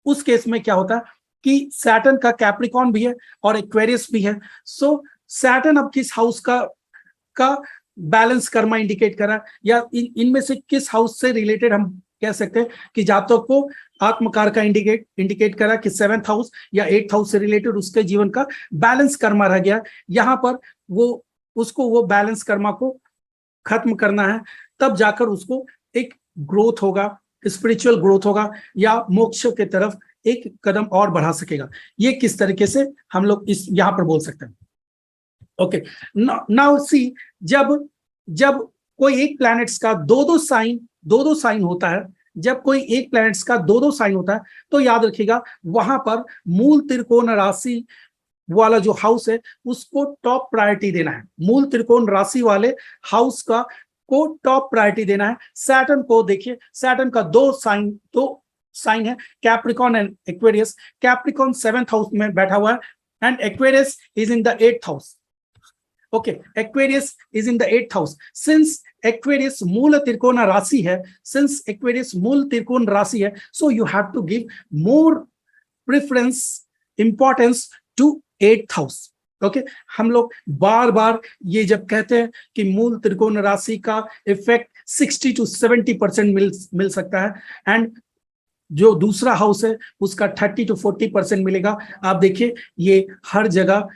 उस केस में क्या होता है कि सैटर्न का कैप्रिकॉन भी है और एक्वेरियस भी है। सो सैटर्न अब किस हाउस का बैलेंस कर्मा इंडिकेट कर रहा है, या इनमें से किस हाउस से रिलेटेड हम कह सकते हैं कि जातक को आत्मकार का इंडिकेट करा कि 7th हाउस या 8th हाउस से रिलेटेड उसके जीवन का बैलेंस कर्मा रह गया। यहां पर वो बैलेंस कर्मा को खत्म करना है, तब जाकर उसको एक ग्रोथ होगा, स्पिरिचुअल ग्रोथ होगा या मोक्ष के तरफ एक कदम और बढ़ा सकेगा। ये किस तरीके से हम लोग इस यहां पर बोल सकते हैं। ओके, नाउ सी, जब कोई एक प्लैनेट्स का दो दो साइन होता है, जब कोई एक प्लैनेट्स का दो साइन होता है, तो याद रखिएगा वहां पर मूल त्रिकोण राशि वाला जो हाउस है उसको टॉप प्रायोरिटी देना है। मूल त्रिकोण राशि वाले हाउस को टॉप प्रायोरिटी देना है। सैटर्न को देखिए, सैटर्न का दो साइन है, Capricorn and Aquarius. Capricorn 7th house में बैठा हुआ है and Aquarius is in the 8th house. Okay, Aquarius is in the 8th house. Since Aquarius मूल त्रिकोण राशि है, so you have to give more preference, importance to 8th house. Okay, हम लोग बार बार ये जब कहते हैं कि मूल त्रिकोण राशि का इफेक्ट 60 to 70% मिल सकता है, एंड जो दूसरा हाउस है उसका 30 to 40% मिलेगा। आप देखिए ये हर जगह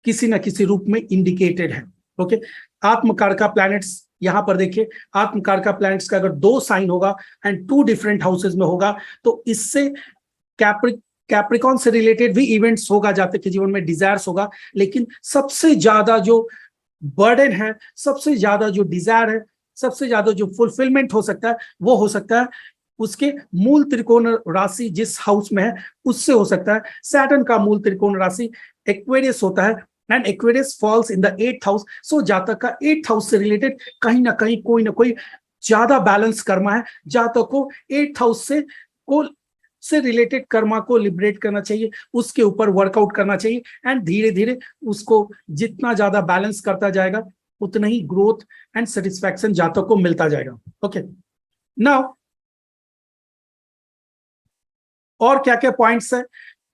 किसी ना किसी रूप में इंडिकेटेड है। ओके, आत्मकारका प्लैनेट्स यहां पर देखिए, आत्मकारका प्लैनेट्स का अगर दो साइन होगा एंड 2 डिफरेंट हाउसेज में होगा, तो इससे कैप्रिकॉन से रिलेटेड भी इवेंट्स होगा, जातक के जीवन में डिजायर्स होगा। लेकिन सबसे ज्यादा जो बर्डन है, सबसे ज्यादा जो डिजायर है, सबसे ज्यादा जो फुलफिलमेंट हो सकता है, वो हो सकता है उसके मूल त्रिकोण राशि जिस हाउस में है उससे हो सकता है। सैटर्न का मूल त्रिकोण राशि एक्वेरियस होता है and Aquarius falls in the 8th house. So जातक का 8th हाउस से रिलेटेड कहीं ना कहीं कोई ना कोई ज्यादा बैलेंस कर्मा है। जातक को 8th हाउस से रिलेटेड कर्मा को लिबरेट करना चाहिए, उसके ऊपर वर्कआउट करना चाहिए, एंड धीरे धीरे उसको जितना ज्यादा बैलेंस करता जाएगा उतना ही ग्रोथ एंड सेटिस्फैक्शन जातक को मिलता जाएगा। ओके, नाउ और क्या क्या पॉइंट्स है,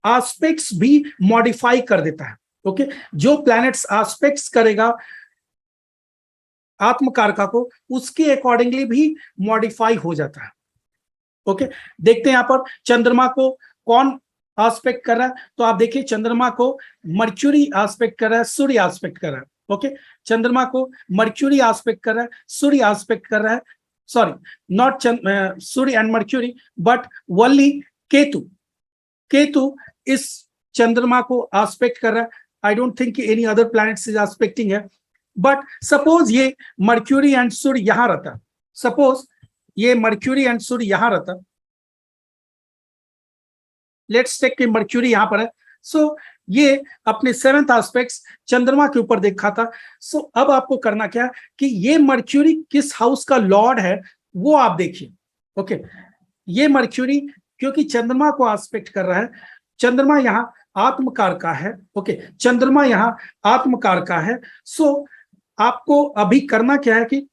एस्पेक्ट्स भी मॉडिफाई कर देता है। ओके, जो प्लैनेट्स एस्पेक्ट्स करेगा आत्मकारका को, उसके अकॉर्डिंगली भी मॉडिफाई हो जाता है। ओके, देखते हैं यहां पर चंद्रमा को कौन एस्पेक्ट कर रहा है, तो आप देखिए चंद्रमा को मर्क्यूरी एस्पेक्ट कर रहा है, सूर्य एस्पेक्ट कर रहा है। ओके, चंद्रमा को मर्क्यूरी एस्पेक्ट कर रहा है, सूर्य एस्पेक्ट कर रहा है, सॉरी नॉट सूर्य एंड मर्क्यूरी बट वल्ली केतु इस चंद्रमा को एस्पेक्ट कर रहा है। I don't think any other planets is aspecting है, बट सपोज ये मर्क्यूरी एंड सूर्य यहां रहता, सपोज ये मर्क्यूरी एंड सूर्य यहां रहता, लेट्स टेक कि मर्क्यूरी यहां पर है। सो ये अपने 7th एस्पेक्ट्स चंद्रमा के ऊपर देखा था। सो अब आपको करना क्या कि ये मर्क्यूरी किस हाउस का लॉर्ड है वो आप देखिए। ओके, ये मर्क्यूरी क्योंकि चंद्रमा को एस्पेक्ट कर रहा है, चंद्रमा यहाँ आत्मकार का है, ओके, चंद्रमा यहाँ आत्मकार का है। सो आपको अभी करना क्या है कि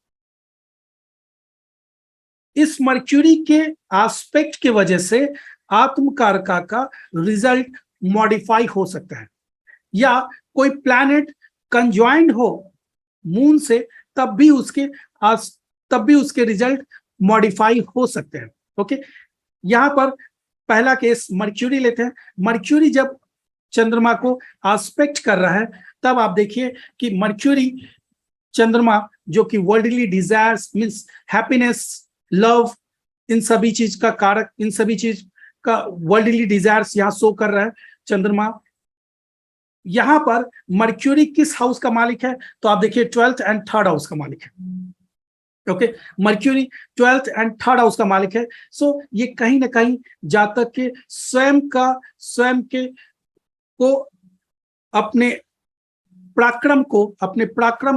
इस मर्क्यूरी के एस्पेक्ट की वजह से आत्मकारका का रिजल्ट मॉडिफाई हो सकता है, या कोई प्लैनेट कंज्वाइंड हो मून से तब भी उसके रिजल्ट मॉडिफाई हो सकते हैं। ओके, यहां पर पहला केस मर्क्यूरी लेते हैं। मर्क्यूरी जब चंद्रमा को एस्पेक्ट कर रहा है तब आप देखिए कि मर्क्यूरी चंद्रमा जो कि worldly desires means happiness, love, इन सभी चीज का कारक, इन सभी चीज का वर्ल्डली डिजायर्स यहां शो कर रहा है चंद्रमा। यहां पर मर्क्यूरी किस हाउस का मालिक है? तो आप देखिए 12th एंड 3rd हाउस का मालिक है। Okay, mercury 12th and 3rd house का मालिक है। सो ये कहीं ना कहीं जातक के स्वयं के को अपने पराक्रम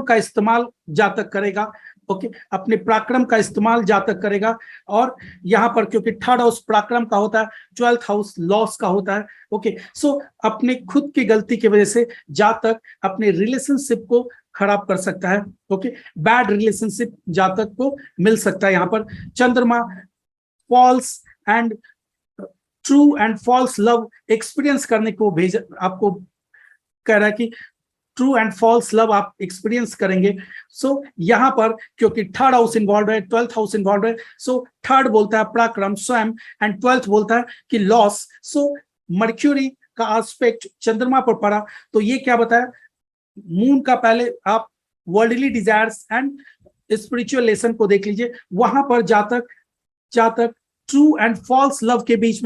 का इस्तेमाल जातक करेगा। ओके, अपने पराक्रम का इस्तेमाल जातक करेगा। और यहां पर क्योंकि 3rd हाउस पराक्रम का होता है, 12th हाउस लॉस का होता है। ओके, सो अपने खुद की गलती की वजह से जातक अपने रिलेशनशिप को खराब कर सकता है। ओके, बैड रिलेशनशिप जातक को मिल सकता है। यहां पर चंद्रमा false and true and false love experience करने को आपको कह रहा है कि ट्रू एंड फॉल्स लव आप एक्सपीरियंस करेंगे। सो यहां पर क्योंकि 3rd हाउस इन्वॉल्व है, 12th हाउस इन्वॉल्व है, सो 3rd बोलता है पराक्रम स्वयं एंड 12th बोलता है कि लॉस। सो मर्क्यूरी का एस्पेक्ट चंद्रमा पर पड़ा तो ये क्या बताया? मून का पहले आप worldly desires and spiritual lesson को देख लीजिए। वहां पर जातक ट्रू एंड फॉल्स लव के बीच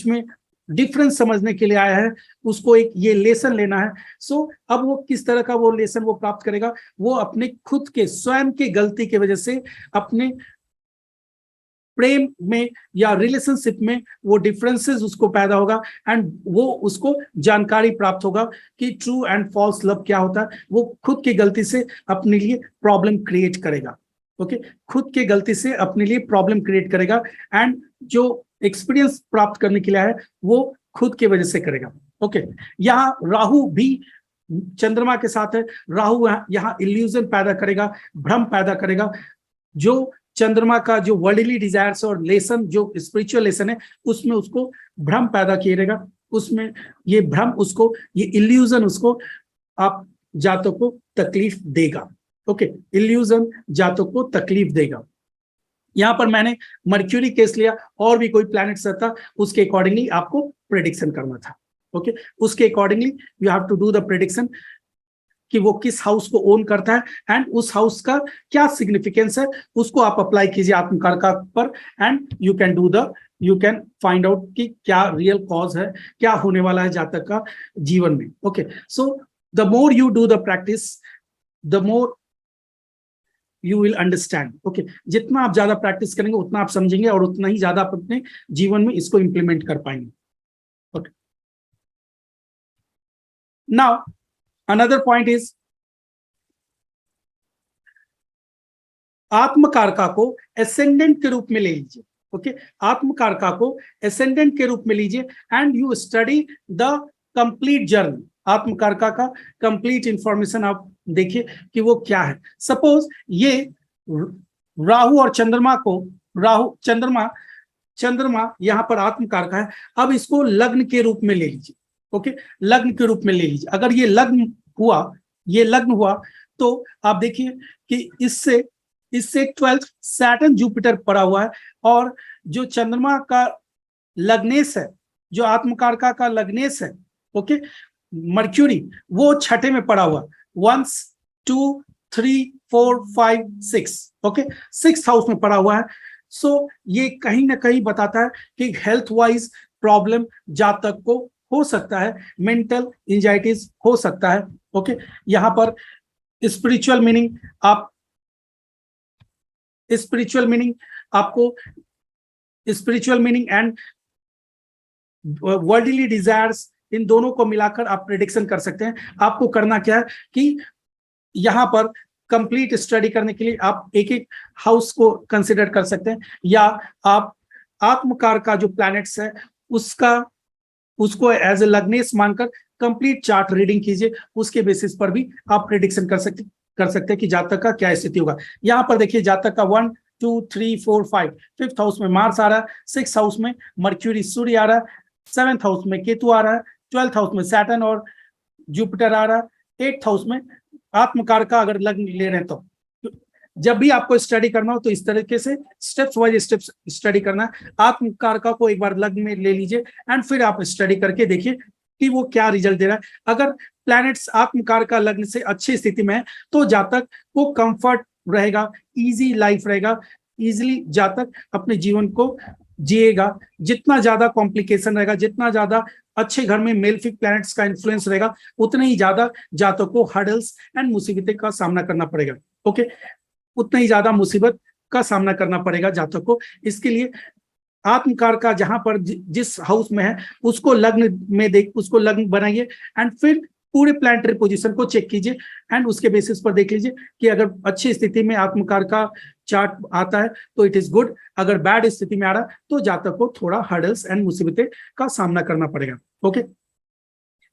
में डिफरेंस समझने के लिए आया है, उसको एक ये लेसन लेना है। सो अब वो किस तरह का वो लेसन वो प्राप्त करेगा? वो अपने खुद के स्वयं के गलती की वजह से अपने प्रेम में या रिलेशनशिप में वो डिफरेंसेस उसको पैदा होगा एंड वो उसको जानकारी प्राप्त होगा कि ट्रू एंड फॉल्स लव क्या होता है। वो खुद की गलती से अपने लिए प्रॉब्लम क्रिएट करेगा। ओके, खुद की गलती से अपने लिए प्रॉब्लम क्रिएट करेगा एंड जो एक्सपीरियंस प्राप्त करने के लिए है वो खुद की वजह से करेगा। ओके, यहाँ राहु भी चंद्रमा के साथ है। राहु यहाँ इल्यूजन पैदा करेगा, भ्रम पैदा करेगा। जो चंद्रमा का जो वर्ल्डली डिजायर्स और लेसन जो स्पिरिचुअल लेसन है उसमें उसको भ्रम पैदा किएगा, उसमें ये भ्रम उसको, ये इल्यूजन उसको आप जातक को तकलीफ देगा। ओके, इल्यूजन जातक को तकलीफ देगा। यहां पर मैंने मर्क्यूरी केस लिया, और भी कोई प्लैनेट्स रहता उसके अकॉर्डिंगली आपको प्रेडिक्शन करना था। ओके, उसके accordingly you have to do the prediction कि वो किस हाउस को ओन करता है एंड उस हाउस का क्या सिग्निफिकेंस है, उसको आप अप्लाई कीजिए आत्मकारका पर and you can find out कि क्या रियल कॉज है, क्या होने वाला है जातक का जीवन में। Okay, so the more you do the practice the more you will understand. Okay, जितना आप ज्यादा प्रैक्टिस करेंगे उतना आप समझेंगे और उतना ही ज्यादा आप अपने जीवन में इसको इंप्लीमेंट कर पाएंगे। Okay, now another point is आत्मकारका को एसेंडेंट के रूप में ले लीजिए। ओके, आत्मकारका को एसेंडेंट के रूप में लीजिए and you study the complete journey. Atmakaraka का कंप्लीट इंफॉर्मेशन आप देखिए कि वो क्या है। सपोज ये राहु और चंद्रमा यहां पर आत्मकारका है। अब इसको लग्न के रूप में ले लीजिए। ओके, लग्न के रूप में ले लीजिए। अगर ये लग्न हुआ तो आप देखिए कि इससे 12th सैटर्न जुपिटर पड़ा हुआ है, और जो चंद्रमा का लग्नेश है, जो आत्मकारका का लग्नेश है, ओके, मर्क्यूरी, वो 6ठे में पड़ा हुआ, 1 2 3 4 5 6, ओके, 6th हाउस में पड़ा हुआ है। सो ये कहीं ना कहीं बताता है कि हेल्थ वाइज प्रॉब्लम जातक को हो सकता है, मेंटल एंजाइटीज हो सकता है। ओके, यहां पर स्पिरिचुअल मीनिंग आपको spiritual meaning and worldly desires, इन दोनों को मिलाकर आप प्रेडिक्शन कर सकते हैं। आपको करना क्या है कि यहां पर कंप्लीट स्टडी करने के लिए आप एक एक हाउस को कंसिडर कर सकते हैं, या आप आत्मकार का जो प्लैनेट्स है उसका उसको एज ए लग्नेश मानकर कंप्लीट चार्ट रीडिंग कीजिए, उसके बेसिस पर भी आप प्रिडिक्शन कर सकते हैं कि जातक का क्या स्थिति होगा। यहाँ पर देखिए जातक का 1 2 3 4 5 5th हाउस में मार्स आ रहा है, 6th हाउस में मर्क्यूरी सूर्य आ रहा है, 7th हाउस में केतु आ रहा है, 12th हाउस में सैटर्न और जुपिटर आ रहा है, 8th हाउस में आत्मकार का अगर लग्न ले रहे हैं तो जब भी आपको स्टडी करना हो तो इस तरीके से स्टेप्स वाइज स्टेप्स स्टडी करना है। आत्मकारका को एक बार लग्न में ले लीजिए एंड फिर आप स्टडी करके देखिए कि वो क्या रिजल्ट दे रहा है। अगर प्लैनेट्स आत्मकारका लग्न से अच्छी स्थिति में है तो जातक को कंफर्ट रहेगा, इजी लाइफ रहेगा, इजीली जातक अपने जीवन को जिएगा। जितना ज्यादा कॉम्प्लिकेशन रहेगा, जितना ज्यादा अच्छे घर में मेलफिक प्लैनेट्स का इन्फ्लुएंस रहेगा, उतने ही ज्यादा जातक को हर्डल्स एंड मुसीबतें का सामना करना पड़ेगा। ओके, उतना ही ज्यादा मुसीबत का सामना करना पड़ेगा जातक को। इसके लिए आत्मकार का जहां पर जिस हाउस में है उसको लग्न में उसको लग्न बनाइए एंड फिर पूरे प्लैनेटरी पोजीशन को चेक कीजिए एंड उसके बेसिस पर देख लीजिए कि अगर अच्छी स्थिति में आत्मकार का चार्ट आता है तो इट इज गुड, अगर बैड स्थिति में आ रहा है तो जातक को थोड़ा हर्डल्स एंड मुसीबतें का सामना करना पड़ेगा। ओके,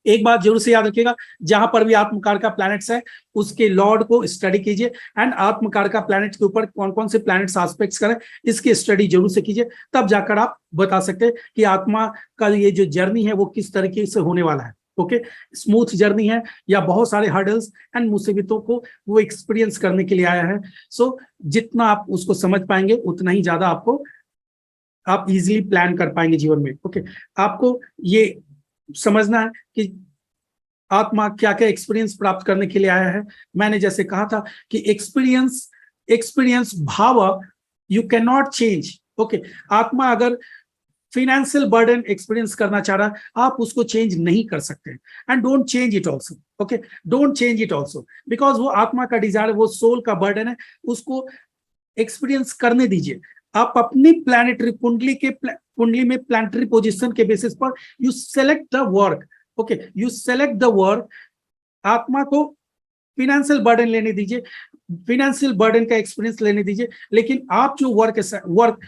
एक बात जरूर से याद रखिएगा, जहां पर भी आत्मकार का प्लैनेट्स है उसके लॉर्ड को स्टडी कीजिए एंड आत्मकार का प्लैनेट के ऊपर कौन कौन से प्लैनेट्स एस्पेक्ट्स करें इसकी स्टडी जरूर से कीजिए, तब जाकर आप बता सकते हैं कि आत्मा का ये जो जर्नी है वो किस तरीके से होने वाला है। ओके, स्मूथ जर्नी है या बहुत सारे हर्डल्स एंड मुसीबतों को वो एक्सपीरियंस करने के लिए आया है। सो जितना आप उसको समझ पाएंगे उतना ही ज्यादा आप इजीली प्लान कर पाएंगे जीवन में। ओके, आपको ये समझना है कि आत्मा क्या क्या एक्सपीरियंस प्राप्त करने के लिए आया है। मैंने जैसे कहा था कि एक्सपीरियंस भाव you can not change. Okay, आत्मा अगर फिनेंशियल बर्डन एक्सपीरियंस करना चाह रहा है आप उसको चेंज नहीं कर सकते and don't change it also. Okay, don't change it also because वो आत्मा का डिजायर, वो सोल का बर्डन है, उसको एक्सपीरियंस करने दीजिए। आप अपनी प्लैनेटरी कुंडली में प्लैनेटरी पोजीशन के बेसिस पर you select the work. Okay, you select the work. आत्मा को फिनेंशियल बर्डन लेने दीजिए, फिनेंशियल बर्डन का एक्सपीरियंस लेने दीजिए, लेकिन आप जो वर्क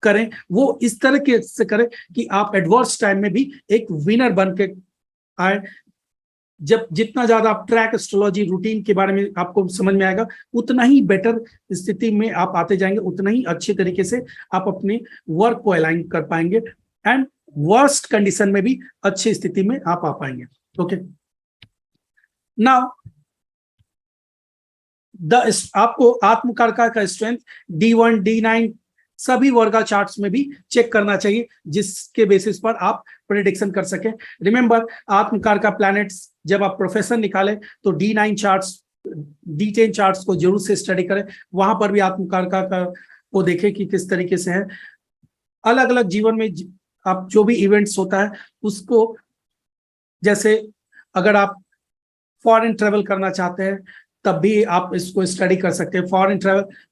करें वो इस तरह से करें कि आप एडवर्स टाइम में भी एक विनर बन के आए। जब जितना ज्यादा आप ट्रैक एस्ट्रोलॉजी रूटीन के बारे में आपको समझ में आएगा उतना ही बेटर स्थिति में आप आते जाएंगे, उतना ही अच्छे तरीके से आप अपने वर्क को अलाइन कर पाएंगे एंड वर्स्ट कंडीशन में भी अच्छी स्थिति में आप आ पाएंगे। ओके, नाउ आपको आत्मकारका का स्ट्रेंथ D1 D9 सभी वर्गा चार्ट्स में भी चेक करना चाहिए जिसके बेसिस पर आप प्रेडिक्शन कर सके। रिमेंबर, आत्मकार का प्लैनेट्स जब आप प्रोफेशन निकाले तो D9 चार्ट्स D10 चार्ट्स को जरूर से स्टडी करें, वहां पर भी आत्मकार का को देखें कि किस तरीके से है। अलग अलग जीवन में आप जो भी इवेंट्स होता है उसको, जैसे अगर आप फॉरेन ट्रेवल करना चाहते हैं तब भी आप इसको स्टडी कर सकते हैं।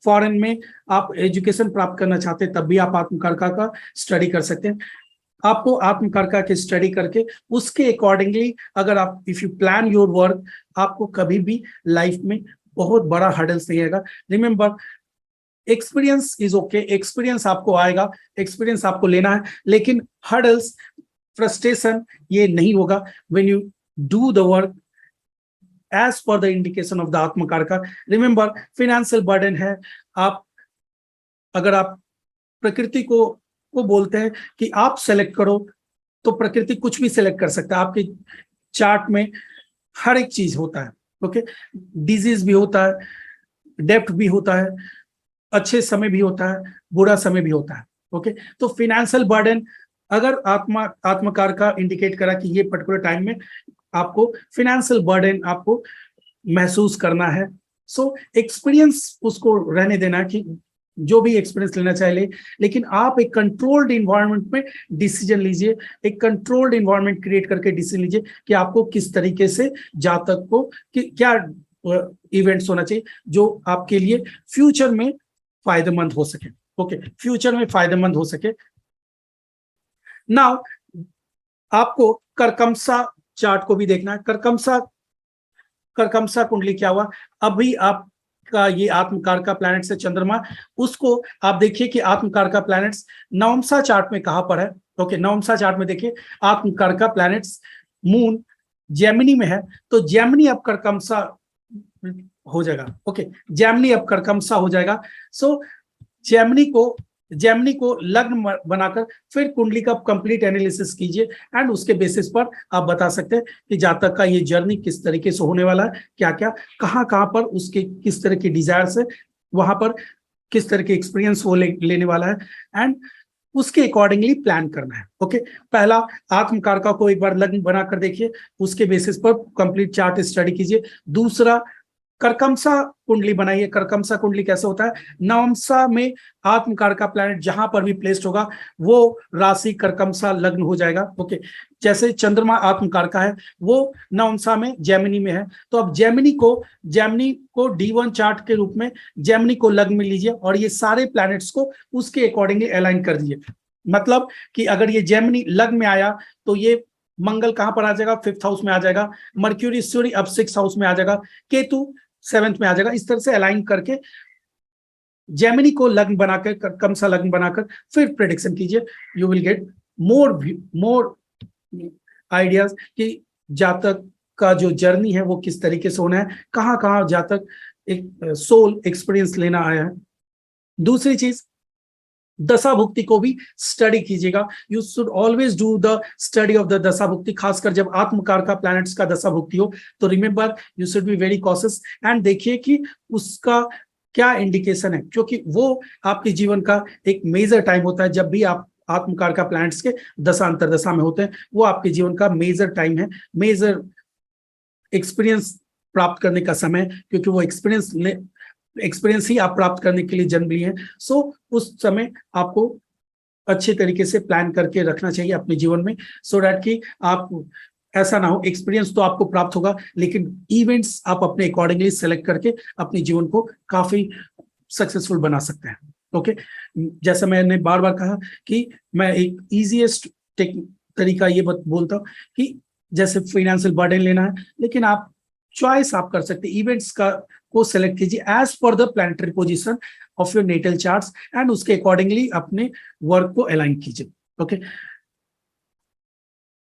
फॉरेन में आप एजुकेशन प्राप्त करना चाहते हैं तब भी आप आत्मकारका का स्टडी कर सकते हैं। आपको आत्मकारका की स्टडी करके उसके अकॉर्डिंगली अगर आप if you plan your work, आपको कभी भी लाइफ में बहुत बड़ा हर्डल्स नहीं आएगा। Remember, experience is okay, experience आपको आएगा, एक्सपीरियंस आपको लेना है, लेकिन हर्डल्स, फ्रस्ट्रेशन ये नहीं होगा when you do the work as per the indication of the atmakaraka. Remember, financial burden है। अगर आप प्रकृति को बोलते हैं कि आप सेलेक्ट करो तो प्रकृति कुछ भी सेलेक्ट कर सकता है। आपके चार्ट में हर एक चीज होता है। ओके, डिजीज भी होता है, डेप्थ भी होता है, अच्छे समय भी होता है, बुरा समय भी होता है। ओके, तो फिनेंशियल बर्डन अगर आत्मकारका इंडिकेट करा कि ये पर्टिकुलर टाइम में आपको फिनेंशियल बर्डन आपको महसूस करना है, सो एक्सपीरियंस उसको रहने देना कि जो भी एक्सपीरियंस लेना चाहिए, लेकिन आप एक कंट्रोल्ड इन्वायरमेंट में डिसीजन लीजिए, एक कंट्रोल्ड इन्वायरमेंट क्रिएट करके डिसीजन लीजिए कि आपको किस तरीके से जातक को क्या इवेंट्स होना चाहिए जो आपके लिए फ्यूचर में फायदेमंद हो सके। ओके, फ्यूचर में फायदेमंद हो सके। नाउ आपको करकमसा चार्ट को भी देखना है। करकमसा कुंडली क्या हुआ, अभी आपका ये आत्मकारका प्लैनेट से चंद्रमा, उसको आप देखिए कि आत्मकारका प्लैनेट्स नवमसा चार्ट में कहां पर है। ओके, नवमसा चार्ट में देखिए आत्म कर्का प्लैनेट्स मून जेमिनी में है, तो जेमिनी अब कर्कमसा हो जाएगा। ओके, जेमिनी अब कर्कमसा हो जाएगा। सो जेमिनी को लग्न बनाकर फिर कुंडली का कंप्लीट एनालिसिस कीजिए एंड उसके बेसिस पर आप बता सकते हैं कि जातक का ये जर्नी किस तरीके से होने वाला है, क्या क्या कहाँ कहाँ पर उसके किस तरह की डिजायर्स है, वहां पर किस तरह के एक्सपीरियंस वो लेने वाला है एंड उसके अकॉर्डिंगली प्लान करना है। ओके, पहला आत्मकारका को एक बार लग्न बनाकर देखिए, उसके बेसिस पर कंप्लीट चार्ट स्टडी कीजिए। दूसरा, कर्कमसा कुंडली बनाइए। कर्कमसा कुंडली कैसे होता है, नवमसा में आत्मकारका प्लैनेट जहां पर भी प्लेस्ड होगा वो राशि कर्कमसा लग्न हो जाएगा। ओके, जैसे चंद्रमा आत्मकारका है, वो नवमसा में जेमिनी में है, तो अब जेमिनी को D1 चार्ट के रूप में जेमिनी को लग्न में लीजिए और ये सारे प्लैनेट्स को उसके अकॉर्डिंगली अलाइन कर दीजिए। मतलब कि अगर ये जेमिनी लग्न में आया तो ये मंगल कहां पर आ जाएगा, 5th हाउस में आ जाएगा, मर्क्यूरी सूर्य अब 6th हाउस में आ जाएगा, केतु 7th में आ जाएगा। इस तरह से अलाइन करके जेमिनी को लग्न बनाकर कर्कमसा लग्न बनाकर फिर प्रेडिक्शन कीजिए। You will get more ideas कि जातक का जो जर्नी है वो किस तरीके से होना है, कहाँ कहाँ जातक एक सोल एक्सपीरियंस लेना आया है। दूसरी चीज, दशा भुक्ति को भी स्टडी कीजिएगा। You should always do the study of the दशा भुक्ति, खासकर जब आत्मकारका प्लैनेट्स का दशा भुक्ति हो तो remember you should be very cautious and देखिए कि उसका क्या इंडिकेशन है, क्योंकि वो आपके जीवन का एक मेजर टाइम होता है। जब भी आप आत्मकारका प्लैनेट्स के दशा अंतरदशा में होते हैं वो आपके जीवन का मेजर टाइम है, मेजर एक्सपीरियंस प्राप्त करने का समय, क्योंकि वो एक्सपीरियंस ही आप प्राप्त करने के लिए जन्म लिए हैं। सो उस समय आपको अच्छे तरीके से प्लान करके रखना चाहिए अपने जीवन में, सो दैट कि आप ऐसा ना हो, एक्सपीरियंस तो आपको प्राप्त होगा लेकिन इवेंट्स आप अपने अकॉर्डिंगली सेलेक्ट करके अपने जीवन को काफी सक्सेसफुल बना सकते हैं। ओके, जैसा मैंने बार बार कहा कि मैं एक इजीएस्ट तरीका ये बोलता हूँ कि जैसे फाइनेंशियल बर्डन लेना है, लेकिन आप चॉइस आप कर सकते हैं, इवेंट्स को सेलेक्ट कीजिए as per the planetary position of your natal charts and उसके अकॉर्डिंगली अपने वर्क को अलाइन कीजिए। ओके,